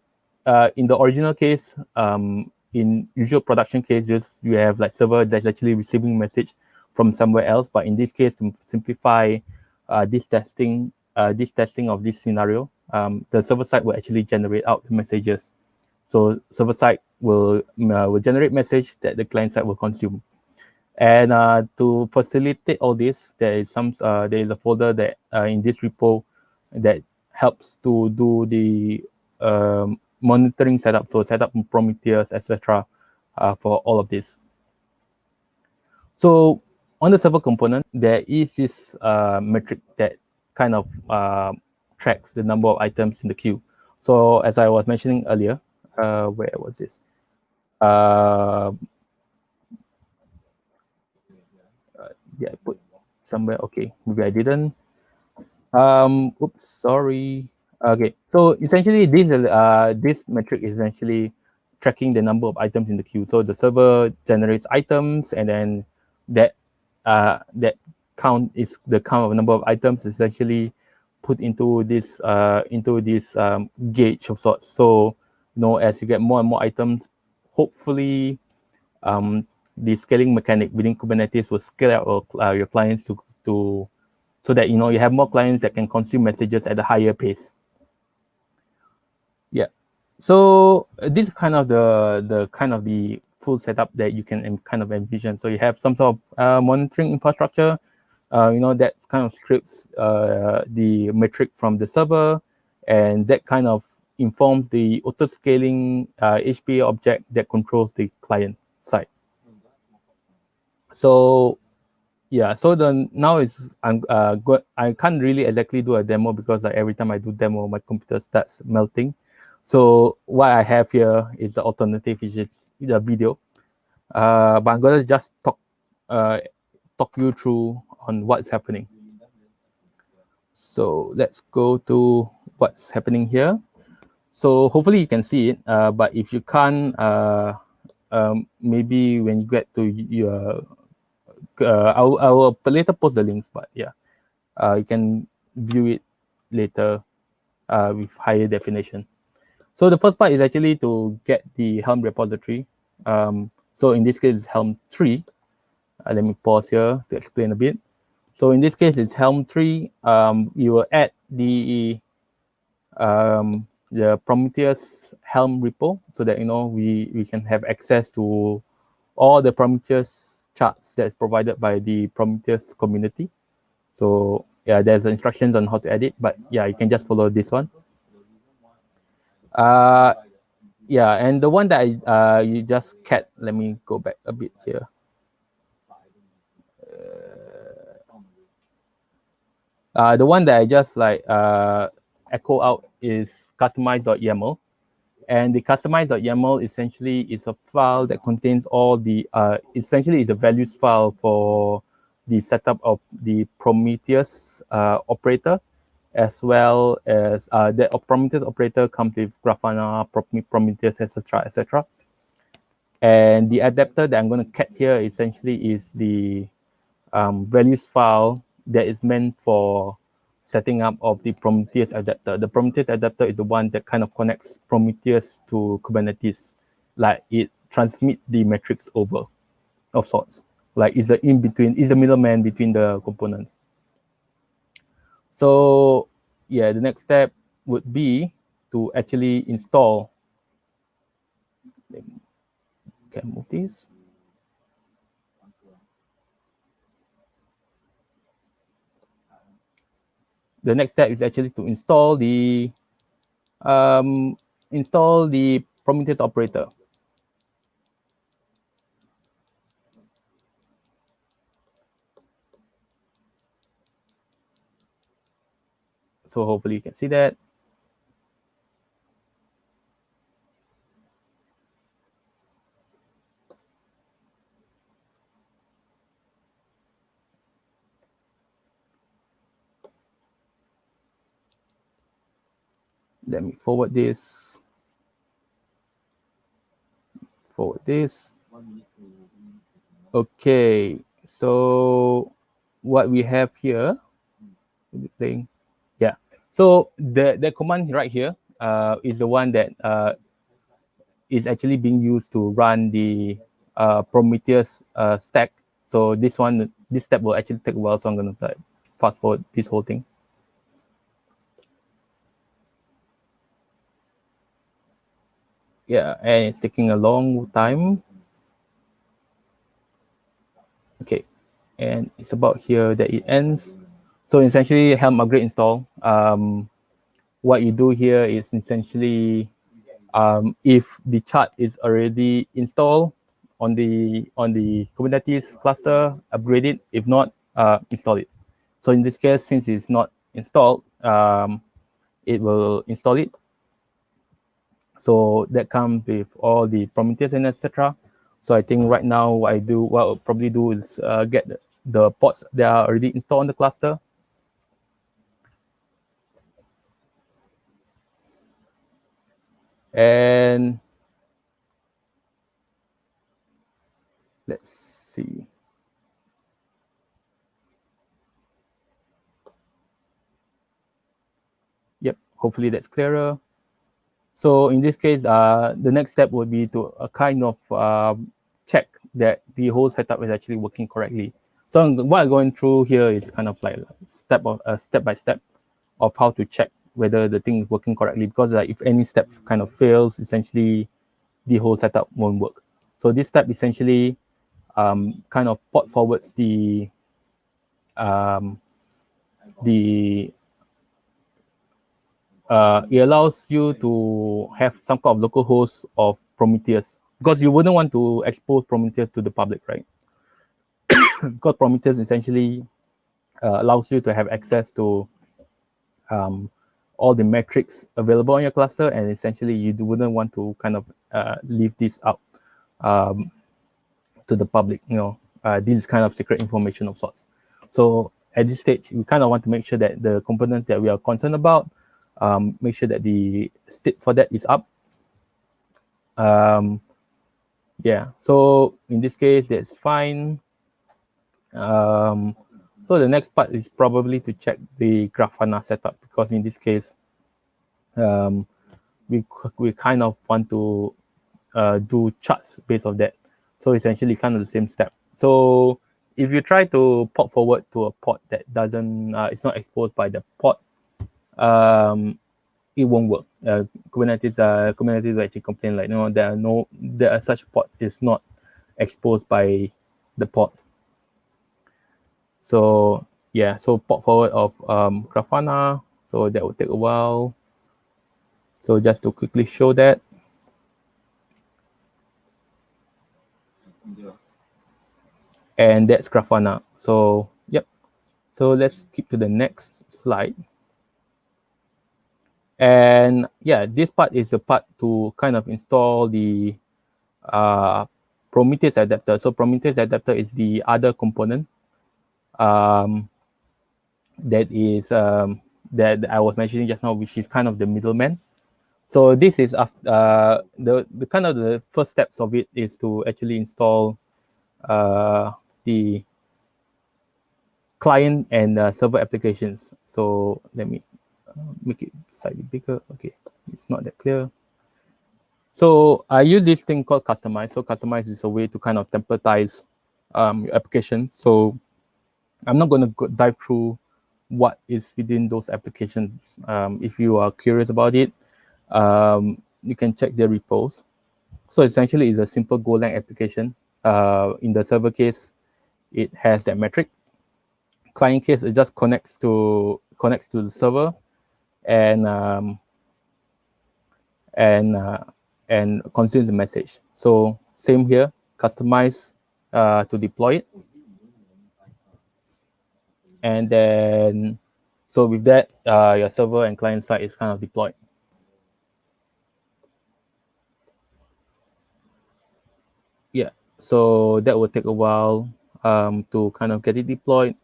in the original case, in usual production cases, you have like server that's actually receiving message from somewhere else. But in this case, to simplify this testing of this scenario, the server side will actually generate out the messages. So server side will generate message that the client side will consume. And to facilitate all this, there is a folder that in this repo that helps to do the monitoring setup, so setup Prometheus, etc. For all of this. So on the server component, there is this metric that kind of tracks the number of items in the queue. So as I was mentioning earlier, where was this? Yeah, I put somewhere. Okay, maybe I didn't. Oops, sorry. Okay, so essentially this metric is essentially tracking the number of items in the queue. So the server generates items, and then that count is the count of number of items is actually put into this gauge of sorts. So as you get more and more items, hopefully the scaling mechanic within Kubernetes will scale out your clients to so that you have more clients that can consume messages at a higher pace. Yeah. So this is kind of the full setup that you can kind of envision. So you have some sort of monitoring infrastructure, that kind of scripts the metric from the server, and that kind of informs the auto-scaling HPA object that controls the client side. So yeah, so now I'm good. I can't really exactly do a demo because every time I do demo, my computer starts melting. So what I have here is the alternative, which is the video. But I'm gonna just talk you through on what's happening. So let's go to what's happening here. So hopefully you can see it. But if you can't, maybe when you get to your I will later post the links, but yeah, you can view it later with higher definition. So the first part is actually to get the Helm repository. So in this case, it's Helm 3. Let me pause here to explain a bit. So in this case, it's Helm 3. You will add the Prometheus Helm repo so that we can have access to all the Prometheus charts that's provided by the Prometheus community. So yeah, there's instructions on how to edit, but yeah, you can just follow this one. Yeah, and the one that you just let me go back a bit here. The one that I just echo out is customize.yaml. And the customize.yaml essentially is a file that contains all the, essentially the values file for the setup of the Prometheus operator, as well as the Prometheus operator comes with Grafana, Prometheus, etc., etc. And the adapter that I'm going to cat here essentially is the values file that is meant for setting up of the Prometheus adapter. The Prometheus adapter is the one that kind of connects Prometheus to Kubernetes. Like it transmits the metrics over of sorts. Like it's the middleman between the components. So yeah, the next step would be to actually install. Can I move this? The next step is actually to install the Prometheus operator. So hopefully you can see that. Let me forward this. Forward this. Okay, so what we have here, is it playing? Yeah. So the command right here is the one that is actually being used to run the Prometheus stack. So this step will actually take a while. So I'm gonna fast forward this whole thing. Yeah, and it's taking a long time. Okay, and it's about here that it ends. So essentially, helm upgrade install. What you do here is essentially, if the chart is already installed on the Kubernetes cluster, upgrade it. If not, install it. So in this case, since it's not installed, it will install it. So that comes with all the Prometheus and etc. So I think right now what I'll probably do is get the pods that are already installed on the cluster. And let's see. Yep, hopefully that's clearer. So in this case, the next step would be to kind of check that the whole setup is actually working correctly. So what I'm going through here is kind of like a step by step of how to check whether the thing is working correctly. Because like if any step kind of fails, essentially the whole setup won't work. So this step essentially kind of port forwards it allows you to have some kind of local host of Prometheus, because you wouldn't want to expose Prometheus to the public, right? Because Prometheus essentially allows you to have access to all the metrics available on your cluster, and essentially you wouldn't want to kind of leave this out to the public. This is kind of secret information of sorts. So at this stage, we kind of want to make sure that the components that we are concerned about, make sure that the state for that is up. Yeah, so in this case, that's fine. So the next part is probably to check the Grafana setup, because in this case, we kind of want to do charts based on that. So essentially kind of the same step. So if you try to port forward to a pod that doesn't, it's not exposed by the pod, it won't work. Kubernetes will actually complain like, no, such a pod is not exposed by the pod. So yeah, so port forward of Grafana. So that will take a while. So just to quickly show that. And that's Grafana. So yep. So let's keep to the next slide. And yeah, this part is the part to kind of install the Prometheus adapter. So Prometheus adapter is the other component that is that I was mentioning just now, which is kind of the middleman. So this is after the kind of the first steps of it is to actually install the client and server applications. So let me make it slightly bigger. Okay, it's not that clear. So I use this thing called customize. So customize is a way to kind of templatize your application. So I'm not going to dive through what is within those applications. If you are curious about it, you can check the repos. So essentially, it's a simple Golang application. In the server case, it has that metric. Client case, it just connects to the server and and consumes the message. So same here, customize to deploy it. And then, so with that, your server and client side is kind of deployed. Yeah, so that will take a while to kind of get it deployed.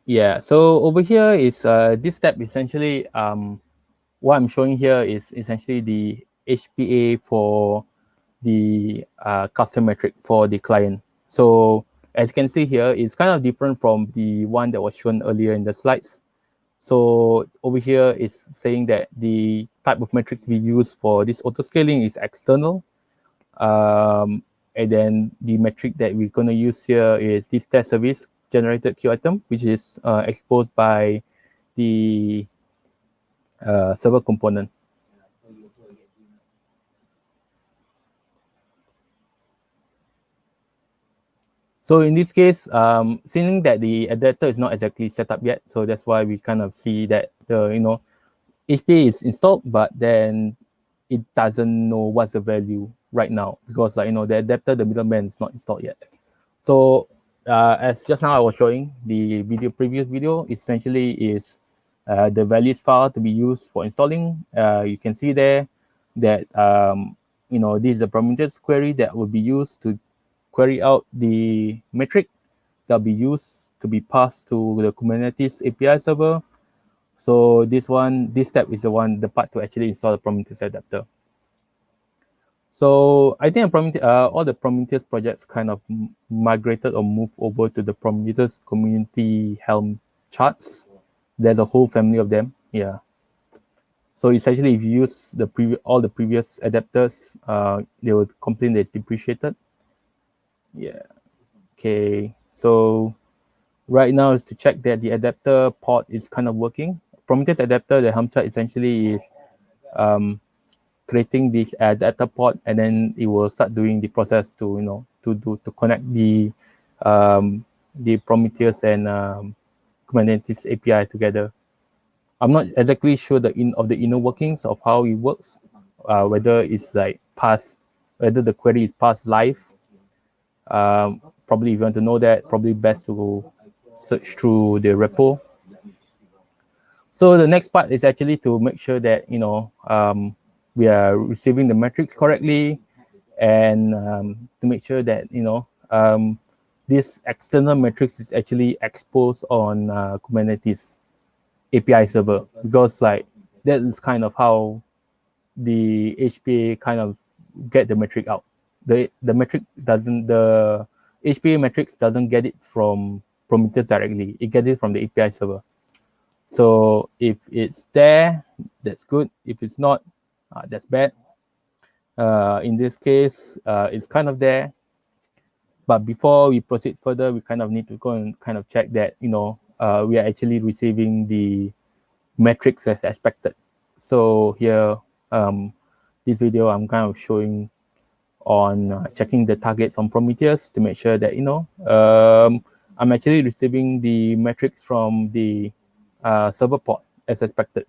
Yeah, so over here is this step essentially, what I'm showing here is essentially the HPA for the custom metric for the client. So as you can see here, it's kind of different from the one that was shown earlier in the slides. So over here is saying that the type of metric to be used for this autoscaling is external. And then the metric that we're going to use here is this test service generated queue item, which is exposed by the server component. So in this case, seeing that the adapter is not exactly set up yet, so that's why we kind of see that the HPA is installed, but then it doesn't know what's the value right now because the adapter, the middleman is not installed yet. So as just now I was showing the previous video, essentially is the values file to be used for installing. You can see there that this is a Prometheus query that will be used to query out the metric that will be used to be passed to the Kubernetes API server. So this step is the part to actually install the Prometheus adapter. So I think all the Prometheus projects kind of migrated or moved over to the Prometheus community Helm charts. There's a whole family of them. Yeah. So essentially, if you use all the previous adapters, they will complain that it's depreciated. Yeah. Okay. So right now is to check that the adapter port is kind of working. Prometheus adapter, the Helm chart essentially is creating this adapter port, and then it will start doing the process to connect the Prometheus and Kubernetes API together. I'm not exactly sure the inner workings of how it works, whether it's like whether the query is passed live. Probably if you want to know that, probably best to search through the repo. So the next part is actually to make sure that we are receiving the metrics correctly, and to make sure that this external metrics is actually exposed on Kubernetes API server, because that is kind of how the HPA kind of get the metric out. The HPA metrics doesn't get it from Prometheus directly. It gets it from the API server. So if it's there, that's good. If it's not, that's bad. In this case, it's kind of there. But before we proceed further, we kind of need to go and kind of check that we are actually receiving the metrics as expected. So here, this video, I'm kind of showing on checking the targets on Prometheus to make sure that I'm actually receiving the metrics from the server port as expected.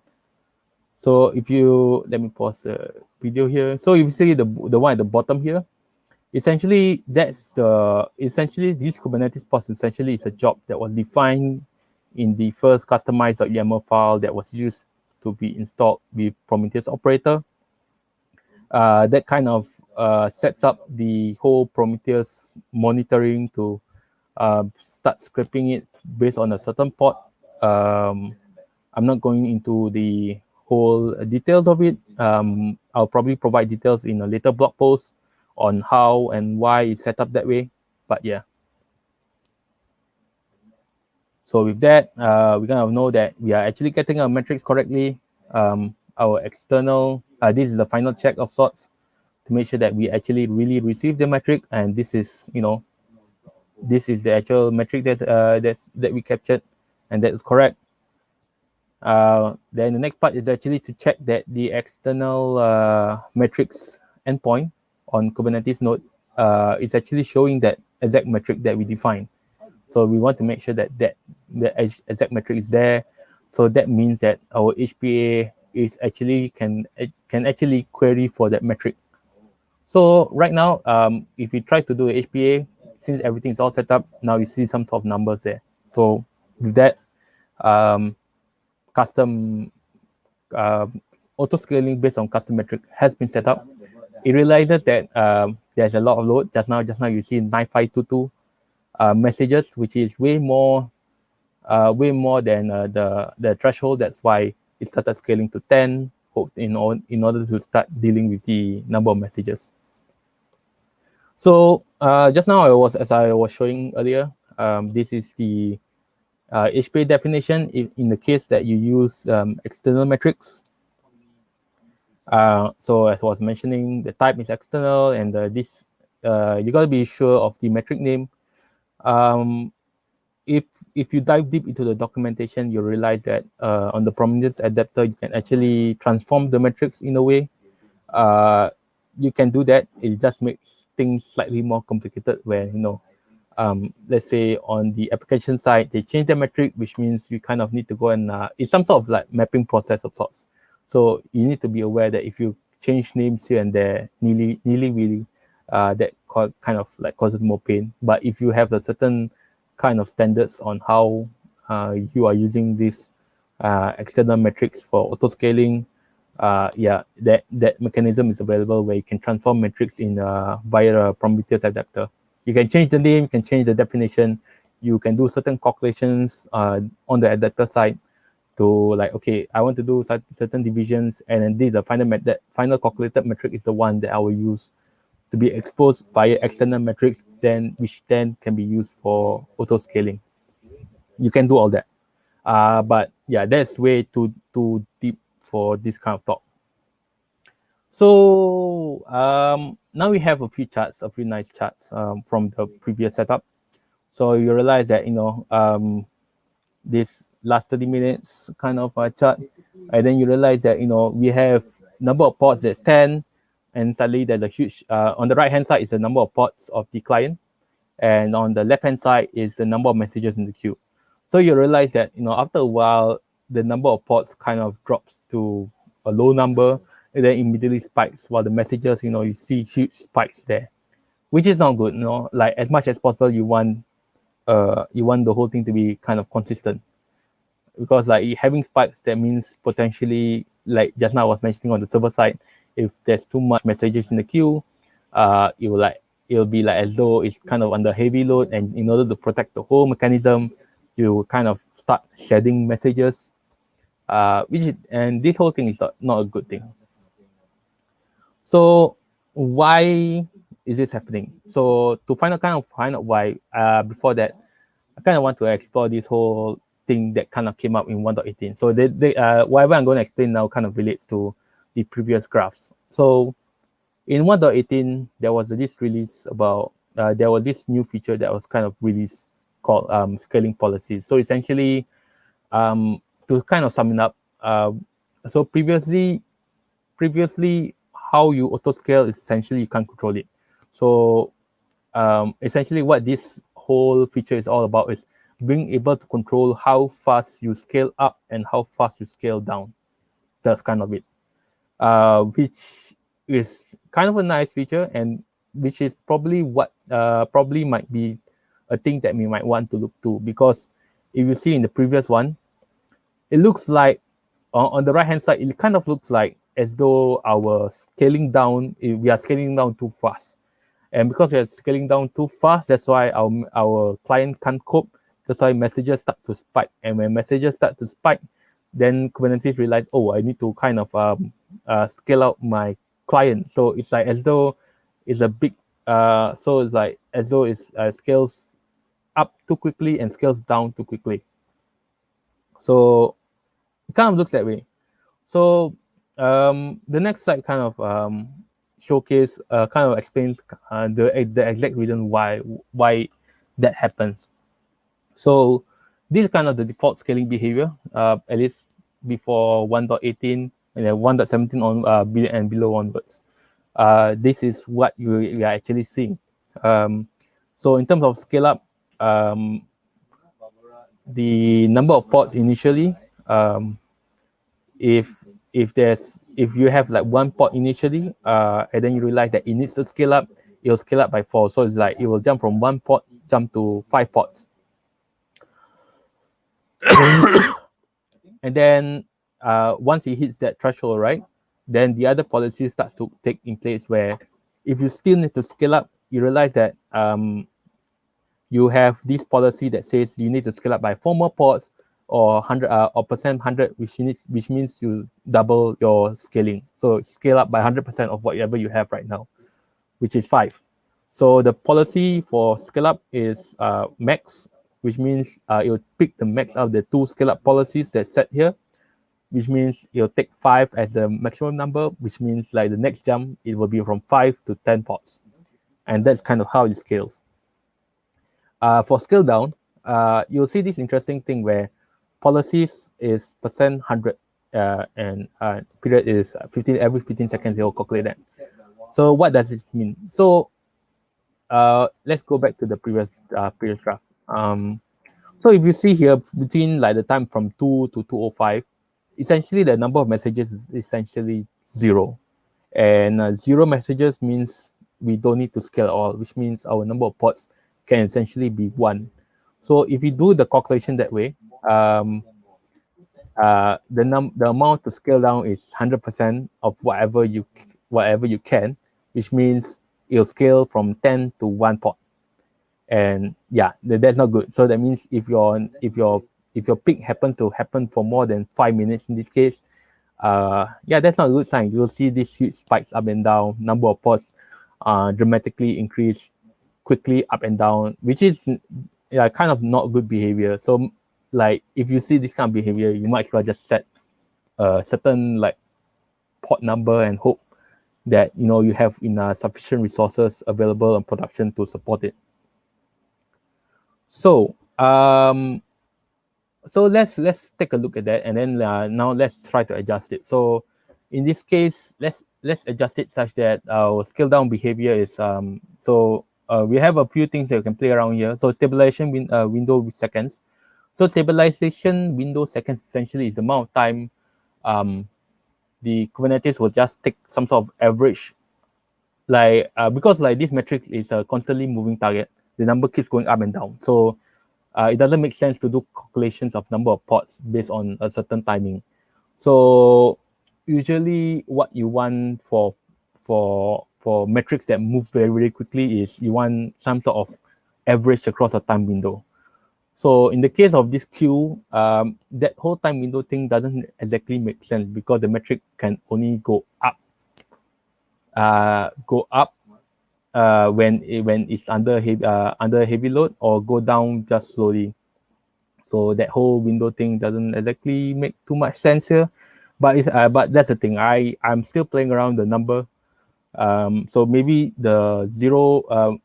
So if you let me pause the video here. So if you see the one at the bottom here, essentially this Kubernetes pods essentially is a job that was defined in the first customized.yaml file that was used to be installed with Prometheus operator. That kind of sets up the whole Prometheus monitoring to start scraping it based on a certain pod. I'm not going into the whole details of it. I'll probably provide details in a later blog post on how and why it's set up that way. But yeah. So with that, we kind of know that we are actually getting our metrics correctly. our external, this is the final check of sorts to make sure that we actually really receive the metric, and this is, this is the actual metric that we captured, and that is correct. Then the next part is actually to check that the external metrics endpoint on Kubernetes node is actually showing that exact metric that we define. So we want to make sure that the exact metric is there. So that means that our HPA is actually can actually query for that metric. So right now, if you try to do a HPA, since everything is all set up, now you see some sort of numbers there. So with that, custom auto scaling based on custom metric has been set up. It realizes that there's a lot of load. Just now you see 9522 messages, which is way more than the threshold. That's why it started scaling to 10 in order to start dealing with the number of messages. So just now, as I was showing earlier, this is the HPA definition in the case that you use external metrics. So as I was mentioning, the type is external, and this you gotta be sure of the metric name. If you dive deep into the documentation, you realize that on the Prometheus adapter, you can actually transform the metrics in a way. You can do that. It just makes things slightly more complicated where, let's say on the application side, they change the metric, which means you kind of need to go and it's some sort of like mapping process of sorts. So you need to be aware that if you change names here and there, nilly-willy, that kind of like causes more pain. But if you have a certain kind of standards on how you are using these external metrics for auto scaling, that mechanism is available where you can transform metrics in via a Prometheus adapter. You can change the name, you can change the definition, you can do certain calculations on the adapter side to like, okay, I want to do certain divisions, and then the final calculated metric is the one that I will use to be exposed via external metrics, which then can be used for auto scaling. You can do all that. But yeah, that's way too deep for this kind of talk. So now we have a few nice charts from the previous setup. So you realize that, this last 30 minutes kind of chart, and then you realize that, we have number of pods that's 10, and suddenly there's a huge, on the right hand side is the number of pods of the client, and on the left hand side is the number of messages in the queue. So you realize that, after a while, the number of pods kind of drops to a low number, and then immediately spikes, while the messages, you see huge spikes there, which is not good. Like, as much as possible, you want the whole thing to be kind of consistent, because like having spikes, that means potentially, like just now I was mentioning on the server side, if there's too much messages in the queue, it'll be like as though it's kind of under heavy load, and in order to protect the whole mechanism, you kind of start shedding messages, and this whole thing is not a good thing. So why is this happening? So to find out why, before that, I kind of want to explore this whole thing that kind of came up in 1.18. So whatever I'm going to explain now kind of relates to the previous graphs. So in 1.18, there was this release about, there was this new feature that was kind of released called scaling policies. So essentially, to kind of sum it up, so previously, how you auto scale is essentially you can't control it. So essentially what this whole feature is all about is being able to control how fast you scale up and how fast you scale down. That's kind of it, which is kind of a nice feature, and which is probably what probably might be a thing that we might want to look to, because if you see in the previous one, it looks like on the right hand side, it kind of looks like as though our scaling down, we are scaling down too fast. And because we are scaling down too fast, that's why our client can't cope. That's why messages start to spike. And when messages start to spike, then Kubernetes realize, oh, I need to kind of scale out my client. So it's like as though it's a big, so it's like as though it scales up too quickly and scales down too quickly. So it kind of looks that way. So The next slide kind of showcase, kind of explains the exact reason why that happens. So this is kind of the default scaling behavior, at least before 1.18 and then 1.17 on and below onwards. This is what you are actually seeing. So in terms of scale up, the number of pods initially, if if you have like one pod initially, and then you realize that it needs to scale up, it will scale up by 4. So it's like it will jump from one pod jump to 5 pods. And then once it hits that threshold, right, then the other policy starts to take in place where if you still need to scale up, you realize that you have this policy that says you need to scale up by 4 more pods or 100 or percent 100, which means you double your scaling. So scale up by 100% of whatever you have right now, which is 5. So the policy for scale up is max, which means it will pick the max out of the 2 scale up policies that's set here, which means it'll take 5 as the maximum number, which means like the next jump, it will be from 5 to 10 pods. And that's kind of how it scales. For scale down, you'll see this interesting thing where policies is percent 100 and period is 15, every 15 seconds they'll calculate that. So what does it mean? So let's go back to the previous graph. So if you see here between like the time from 2 to 205, essentially the number of messages is essentially 0. And 0 messages means we don't need to scale at all, which means our number of pods can essentially be 1. So if you do the calculation that way, the amount to scale down is 100% of whatever you can, which means it'll scale from 10 to 1 pod. And yeah, that's not good. So that means if your peak happens to happen for more than 5 minutes in this case, yeah, that's not a good sign. You'll see these huge spikes up and down, number of pods dramatically increase quickly up and down, which is kind of not good behavior. So like if you see this kind of behavior, you might as well just set a certain like pod number and hope that you have sufficient resources available in production to support it. So so let's take a look at that, and then now let's try to adjust it. So in this case, let's adjust it such that our scale down behavior is we have a few things that we can play around here. So stabilization window with seconds. So stabilization window seconds essentially is the amount of time the Kubernetes will just take some sort of average, like because like this metric is a constantly moving target, the number keeps going up and down. So it doesn't make sense to do calculations of number of pods based on a certain timing. So usually what you want for metrics that move very, very quickly is you want some sort of average across a time window. So in the case of this queue, that whole time window thing doesn't exactly make sense because the metric can only go up when it's under heavy load, or go down just slowly. So that whole window thing doesn't exactly make too much sense here. But that's the thing. I'm still playing around the number. So maybe the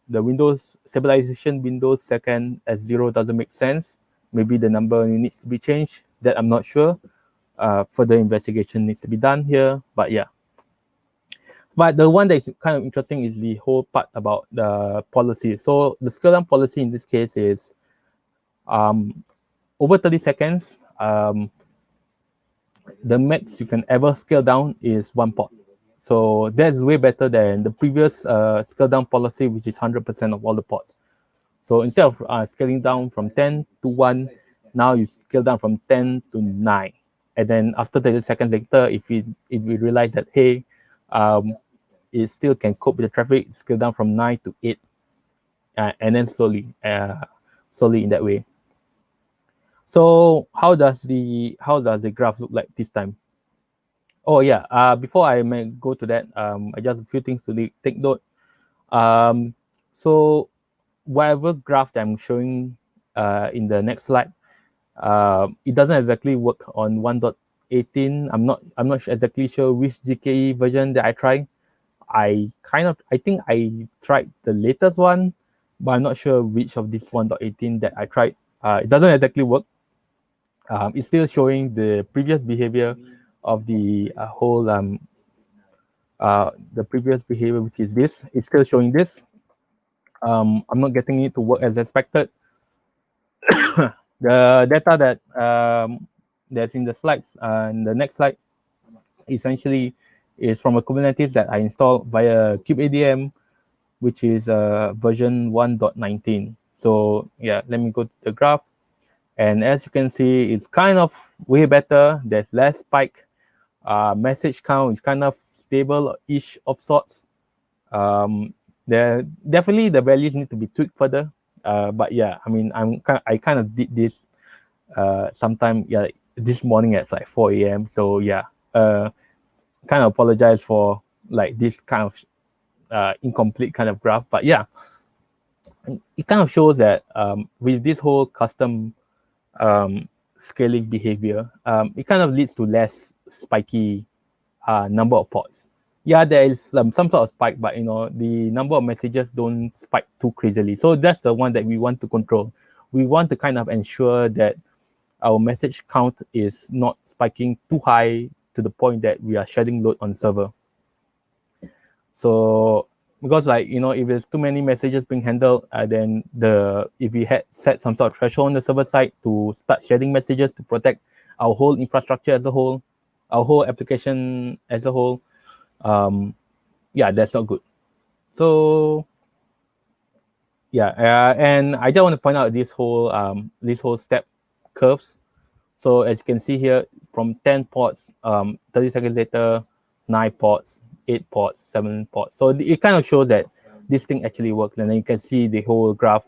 the Windows stabilization Windows second as 0 doesn't make sense. Maybe the number needs to be changed. That I'm not sure. Further investigation needs to be done here. But yeah. But the one that is kind of interesting is the whole part about the policy. So the scale down policy in this case is over 30 seconds, the max you can ever scale down is 1 pod. So that's way better than the previous scale down policy, which is 100% of all the pods. So instead of scaling down from 10 to 1, now you scale down from 10 to 9. And then after 30 seconds later, if we realize that, hey, it still can cope with the traffic, scale down from 9 to 8, and then slowly in that way. So how does the graph look like this time? Oh yeah, before I may go to that, just a few things to take note. So whatever graph that I'm showing in the next slide, it doesn't exactly work on 18. I'm not exactly sure which GKE version that I tried. I think I tried the latest one, but I'm not sure which of this 1.18 that I tried. It doesn't exactly work. It's still showing the previous behavior of the whole the previous behavior, which is this. It's still showing this. I'm not getting it to work as expected. The data that that's in the slides and the next slide essentially is from a Kubernetes that I installed via kubeadm, which is version 1.19. So yeah, let me go to the graph. And as you can see, it's kind of way better. There's less spike. Message count is kind of stable-ish of sorts. Definitely the values need to be tweaked further. But yeah, I mean, I kind of did this sometime this morning at like 4 a.m. So yeah, kind of apologize for like this kind of incomplete kind of graph. But yeah, it kind of shows that with this whole custom scaling behavior, it kind of leads to less spiky number of pods. Yeah, there is some sort of spike, but the number of messages don't spike too crazily. So that's the one that we want to control. We want to kind of ensure that our message count is not spiking too high to the point that we are shedding load on server. So because if there's too many messages being handled, then if we had set some sort of threshold on the server side to start shedding messages to protect our whole infrastructure as a whole, our whole application as a whole, yeah, that's not good. So yeah, and I just want to point out this whole step curves. So as you can see here, from 10 ports, 30 seconds later, 9 ports, 8 ports, 7 ports. So it kind of shows that this thing actually works. And then you can see the whole graph.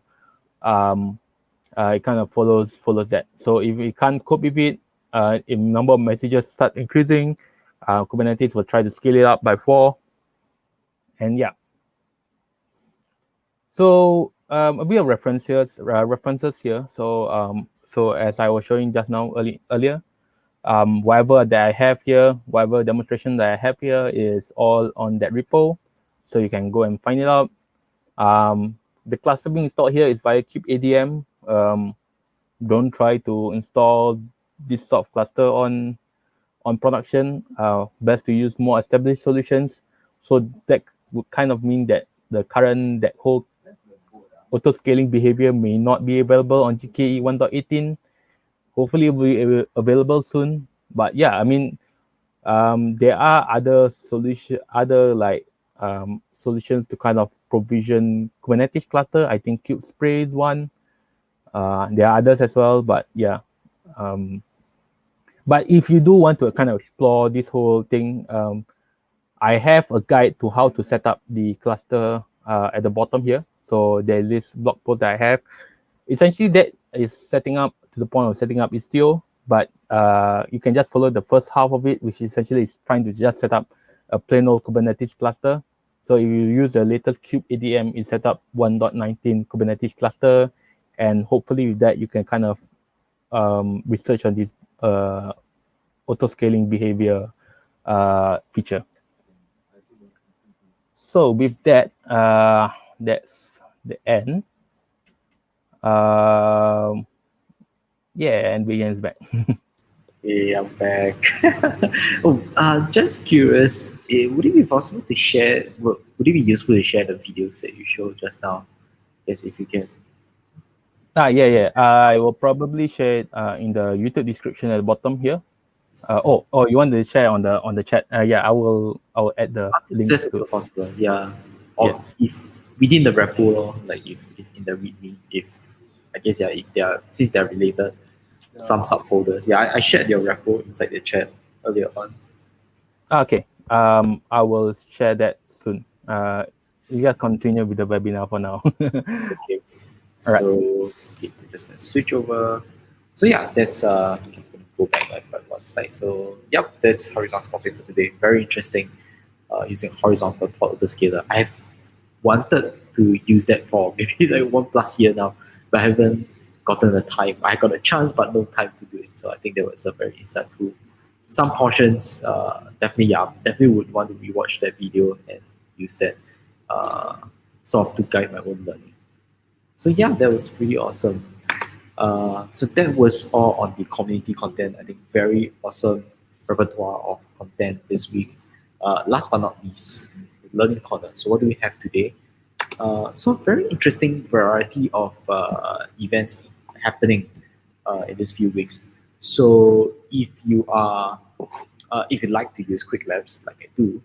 It kind of follows that. So if we can't cope with it, if number of messages start increasing, Kubernetes will try to scale it up by 4. And yeah. So a bit of references here. So as I was showing just now earlier, whatever that I have here, whatever demonstration that I have here is all on that repo. So you can go and find it out. The cluster being installed here is via kubeadm. Don't try to install this sort of cluster on production. Best to use more established solutions. So that would kind of mean that that whole auto-scaling behavior may not be available on GKE 1.18. Hopefully it will be available soon. But yeah, I mean, there are other solutions to kind of provision Kubernetes cluster. I think Kubespray is one. There are others as well, but yeah. But if you do want to kind of explore this whole thing, I have a guide to how to set up the cluster at the bottom here. So there's this blog post that I have. Essentially, that is setting up to the point of setting up Istio, but you can just follow the first half of it, which essentially is trying to just set up a plain old Kubernetes cluster. So if you use the latest kubeadm, it set up 1.19 Kubernetes cluster, and hopefully with that, you can kind of research on this auto-scaling behavior feature. So with that, that's the end. Yeah, and Brian's back. Hey, I'm back. Just curious, would it be possible to share, would it be useful to share the videos that you showed just now? Yes, if you can. Yeah. I will probably share it in the YouTube description at the bottom here. You want to share on the chat? Yeah, I will add the link That's to also it. possible, yeah. Or Yes. if within the repo, like if in the README, if I guess if they are, since they're related, some subfolders. Yeah, I shared your repo inside the chat earlier on. Okay. I will share that soon. You guys continue with the webinar for now. Okay. All right. So okay, I'm just gonna switch over. So yeah, that's I'm gonna go back like by one slide. So yep, that's horizontal topic for today. Very interesting. Using horizontal pod autoscaler. I've wanted to use that for maybe like 1+ year now, but I haven't gotten the time. I got a chance, but no time to do it. So I think that was a very insightful some portions, definitely would want to rewatch that video and use that sort of to guide my own learning. So yeah, that was pretty awesome. So that was all on the community content. I think very awesome repertoire of content this week. Last but not least, learning corner. So what do we have today? So very interesting variety of events happening in these few weeks. So if you like to use Quick Labs like I do,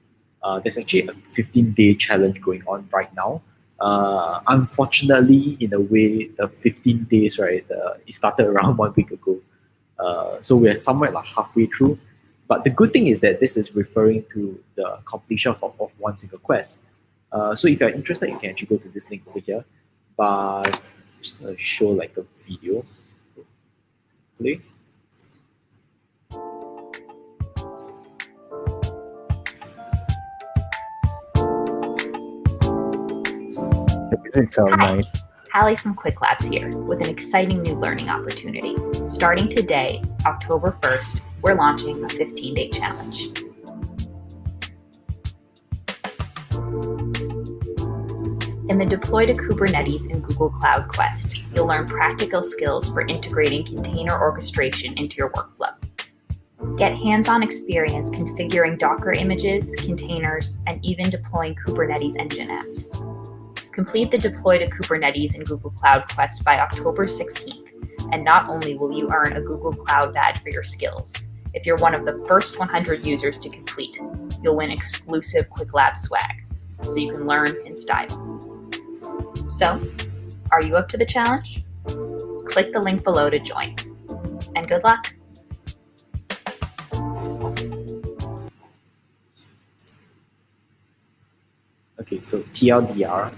there's actually a 15-day challenge going on right now. Unfortunately, in a way, the 15 days, right, it started around 1 week ago. So we're somewhere like halfway through. But the good thing is that this is referring to the completion of one single quest. So if you're interested, you can actually go to this link over here. But just show like a video. Play. This is so Hi. nice. Hallie from Quick Labs here with an exciting new learning opportunity. Starting today, October 1st, we're launching a 15-day challenge. In the Deploy to Kubernetes in Google Cloud quest, you'll learn practical skills for integrating container orchestration into your workflow. Get hands-on experience configuring Docker images, containers, and even deploying Kubernetes engine apps. Complete the Deploy to Kubernetes in Google Cloud quest by October 16th, and not only will you earn a Google Cloud badge for your skills, if you're one of the first 100 users to complete, you'll win exclusive Quick Labs swag, so you can learn in style. So, are you up to the challenge? Click the link below to join. And good luck! Okay, so TLDR,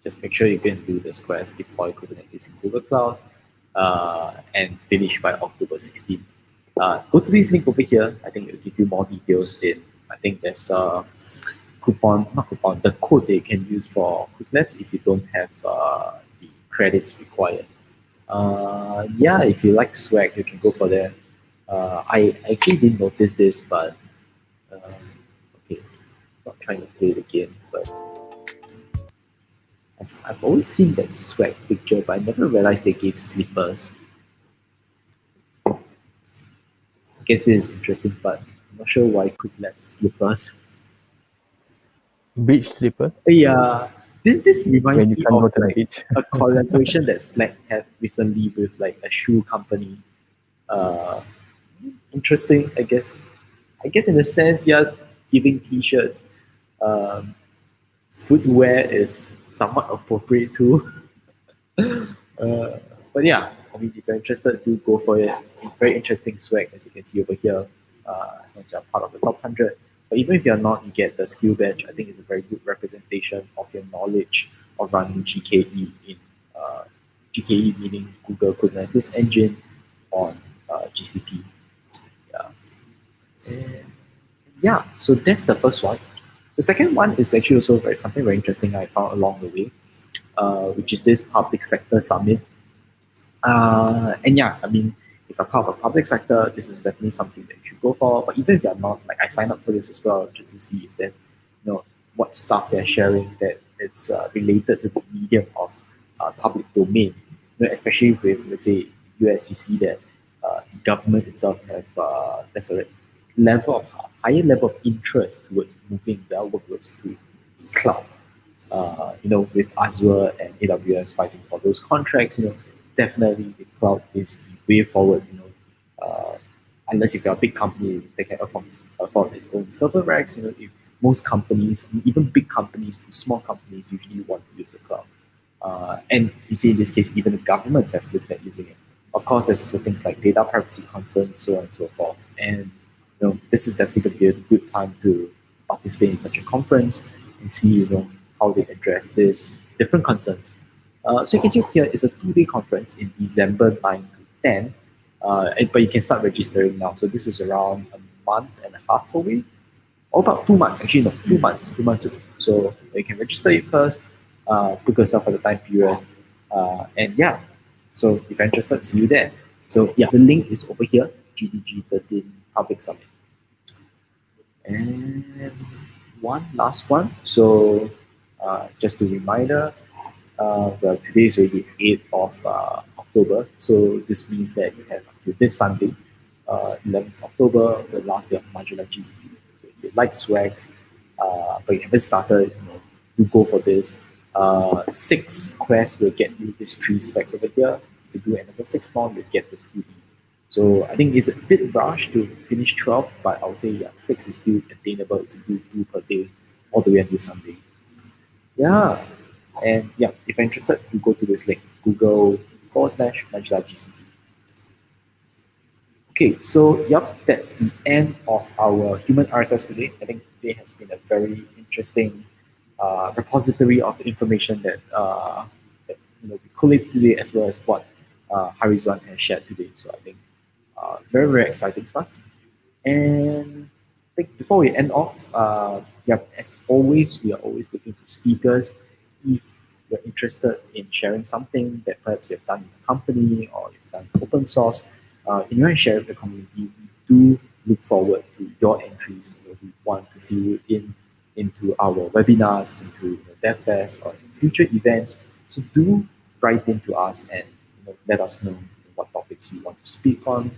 just make sure you can do this quest, deploy Kubernetes in Google Cloud, and finish by October 16th. Go to this link over here. I think it will give you more details. I think there's a the code that you can use for Quick Labs if you don't have the credits required. Yeah, if you like swag, you can go for that. I actually didn't notice this, but okay, not trying to play it again, but I've always seen that swag picture, but I never realized they gave slippers. I guess this is interesting, but I'm not sure why Quick Labs slippers. Beach slippers. Yeah, this reminds When you me can't go of to the like beach. a collaboration that Slack had recently with like a shoe company. Interesting, I guess. I guess in a sense, yeah, giving t-shirts. Footwear is somewhat appropriate too. But yeah, I mean, if you're interested, do go for it. Very interesting swag, as you can see over here, as long as you're part of the top 100. But even if you're not, you get the skill badge. I think it's a very good representation of your knowledge of running GKE in GKE meaning Google Kubernetes Engine on GCP. Yeah. And yeah, so that's the first one. The second one is actually also something very interesting I found along the way, which is this public sector summit. And yeah, I mean, if you're part of a public sector, this is definitely something that you should go for. But even if you're not, like I signed up for this as well, just to see if there's, what stuff they're sharing that it's related to the medium of public domain. Especially with, let's say, US, you see that the government itself have there's a higher level of interest towards moving their workloads to cloud. With Azure and AWS fighting for those contracts, definitely the cloud is the way forward. Unless if you're a big company that can afford its own server racks, if most companies, even big companies to small companies, usually want to use the cloud. And you see in this case, even the governments have looked at using it. Of course, there's also things like data privacy concerns, so on and so forth. And this is definitely going to be a good time to participate in such a conference and see, how they address these different concerns. So you can see here is a 2-day conference in December 9 to 10, but you can start registering now. So this is around a month and a half away, or about 2 months. Actually, no, 2 months. 2 months ago. So you can register it first, book yourself for the time period, and yeah. So if you're interested, see you there. So yeah, the link is over here. GDG 13 Public Summit. And one last one. So just a reminder, well, today is already 8th of October. So this means that you have until this Sunday, 11th October, the last day of Modular GCP. So if you like swags, but you haven't started, do go for this. 6 quests will get you these 3 swags over here. If you do another 6 more, you'll get this hoodie. So I think it's a bit rushed to finish 12, but I would say 6 is still attainable if you do 2 per day all the way until Sunday. Yeah. And if you're interested, you go to this link, Google/Modular GCP. Okay, so that's the end of our human RSS today. I think today has been a very interesting repository of information that we collated today, as well as what Harizwan has shared today. So I think very, very exciting stuff. And I think before we end off, as always, we are always looking for speakers. If you're interested in sharing something that perhaps you've done in the company or you've done open source, and you want to share with the community, we do look forward to your entries. We want to fill you into our webinars, into DevFest, or in future events. So do write into us and let us know what topics you want to speak on.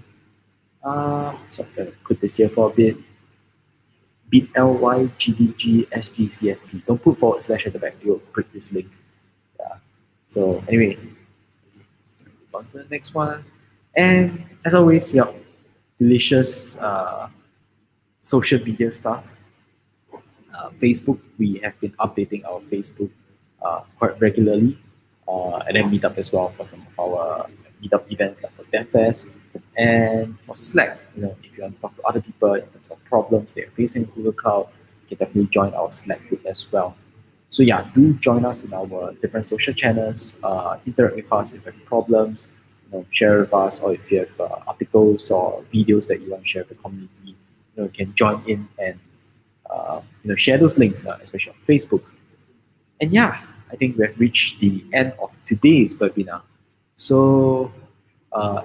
So I'm going to put this here for a bit. bit.ly/GDG/SGCFP. Don't put / at the back. You'll break this link. Yeah. So anyway, move on to the next one. And as always, delicious social media stuff. Facebook, we have been updating our Facebook quite regularly, and then Meetup as well for some of our Meetup events like for DevFest. And for Slack, if you want to talk to other people in terms of problems they're facing in Google Cloud, you can definitely join our Slack group as well. So do join us in our different social channels, interact with us if you have problems, share with us, or if you have articles or videos that you want to share with the community, you can join in and share those links, especially on Facebook. And I think we have reached the end of today's webinar. So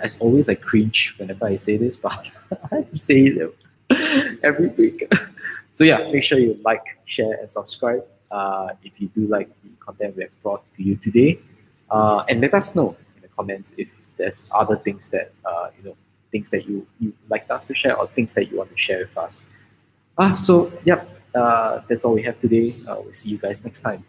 as always, I cringe whenever I say this, but I have to say it every week. So make sure you like, share, and subscribe if you do like the content we have brought to you today. And let us know in the comments if there's other things that things that you like us to share, or things that you want to share with us. So that's all we have today. We'll see you guys next time.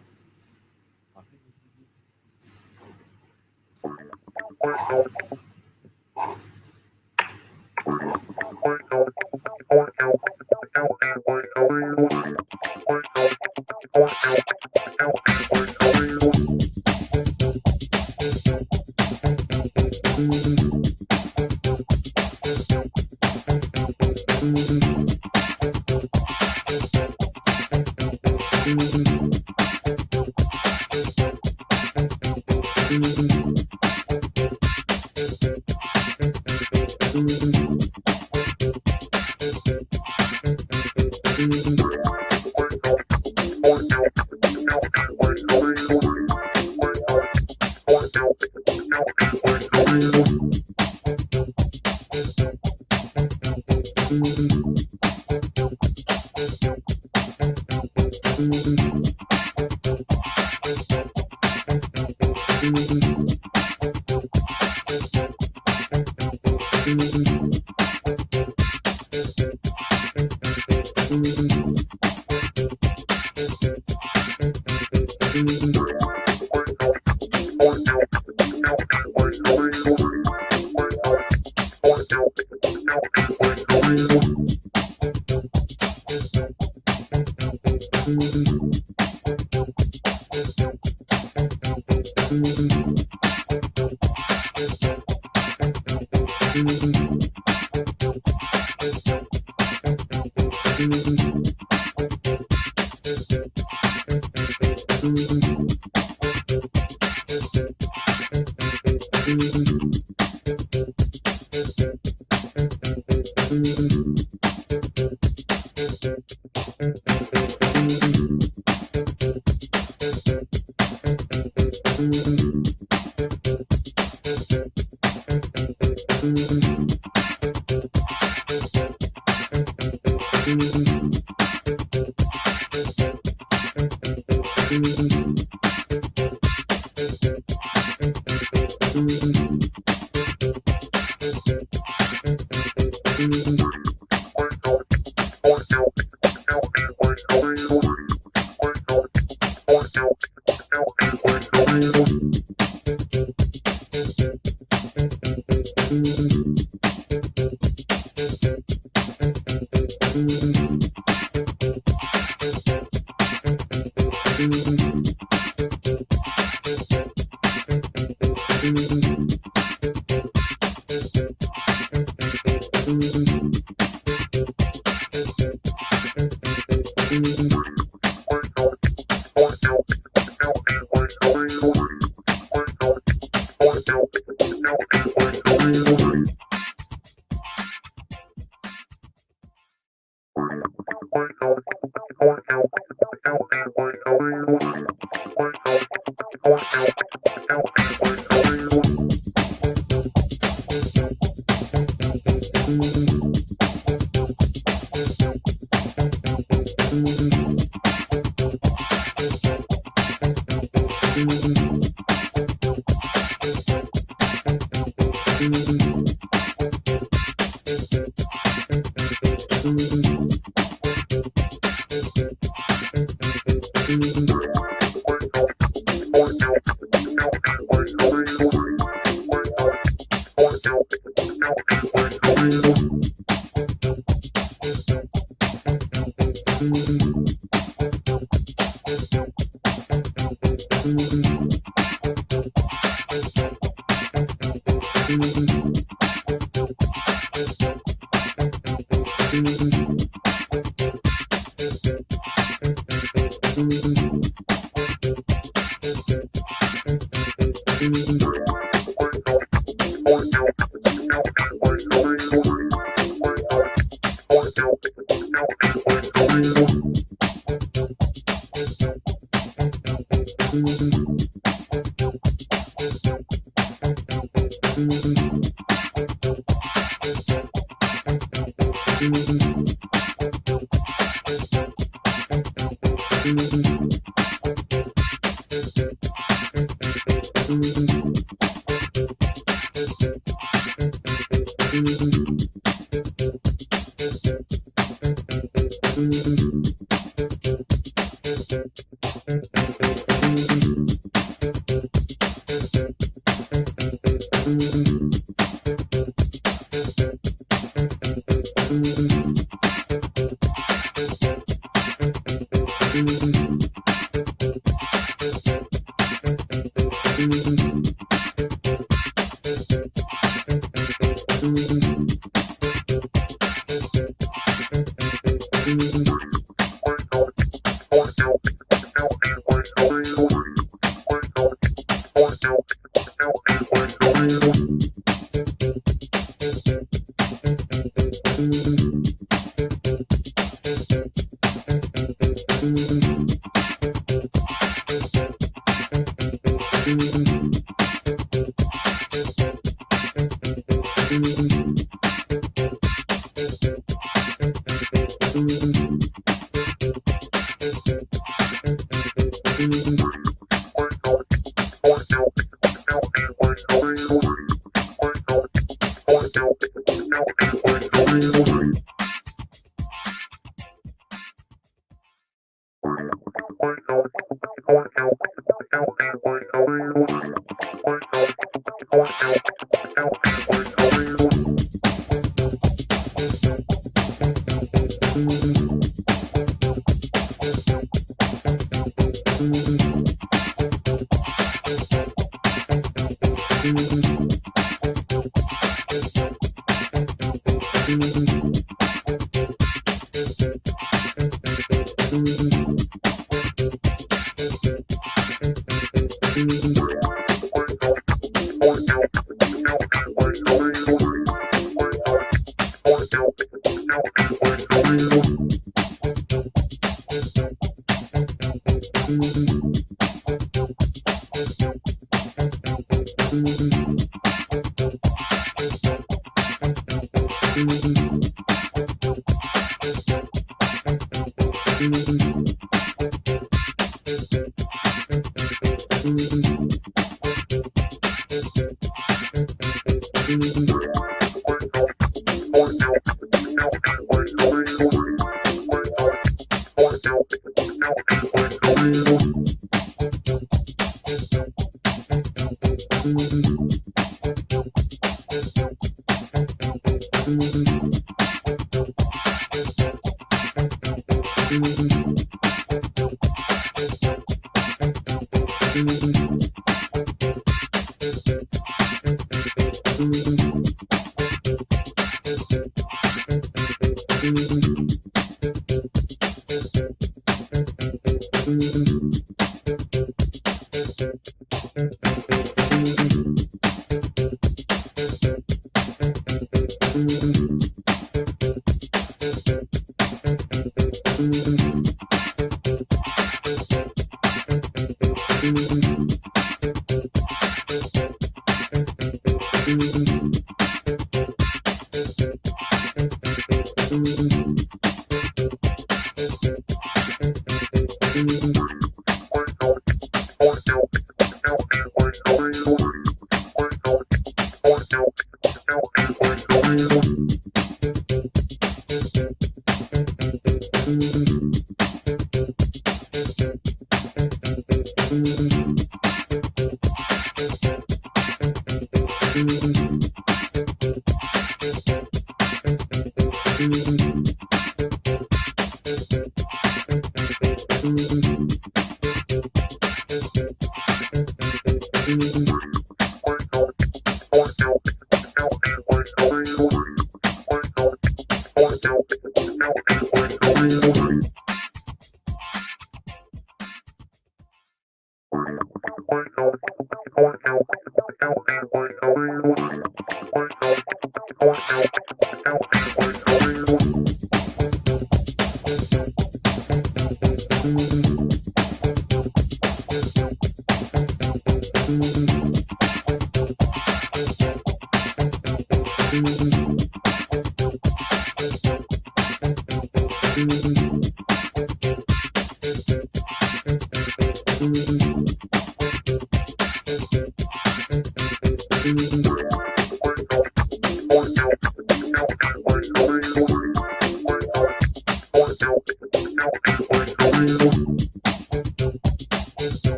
Thank you.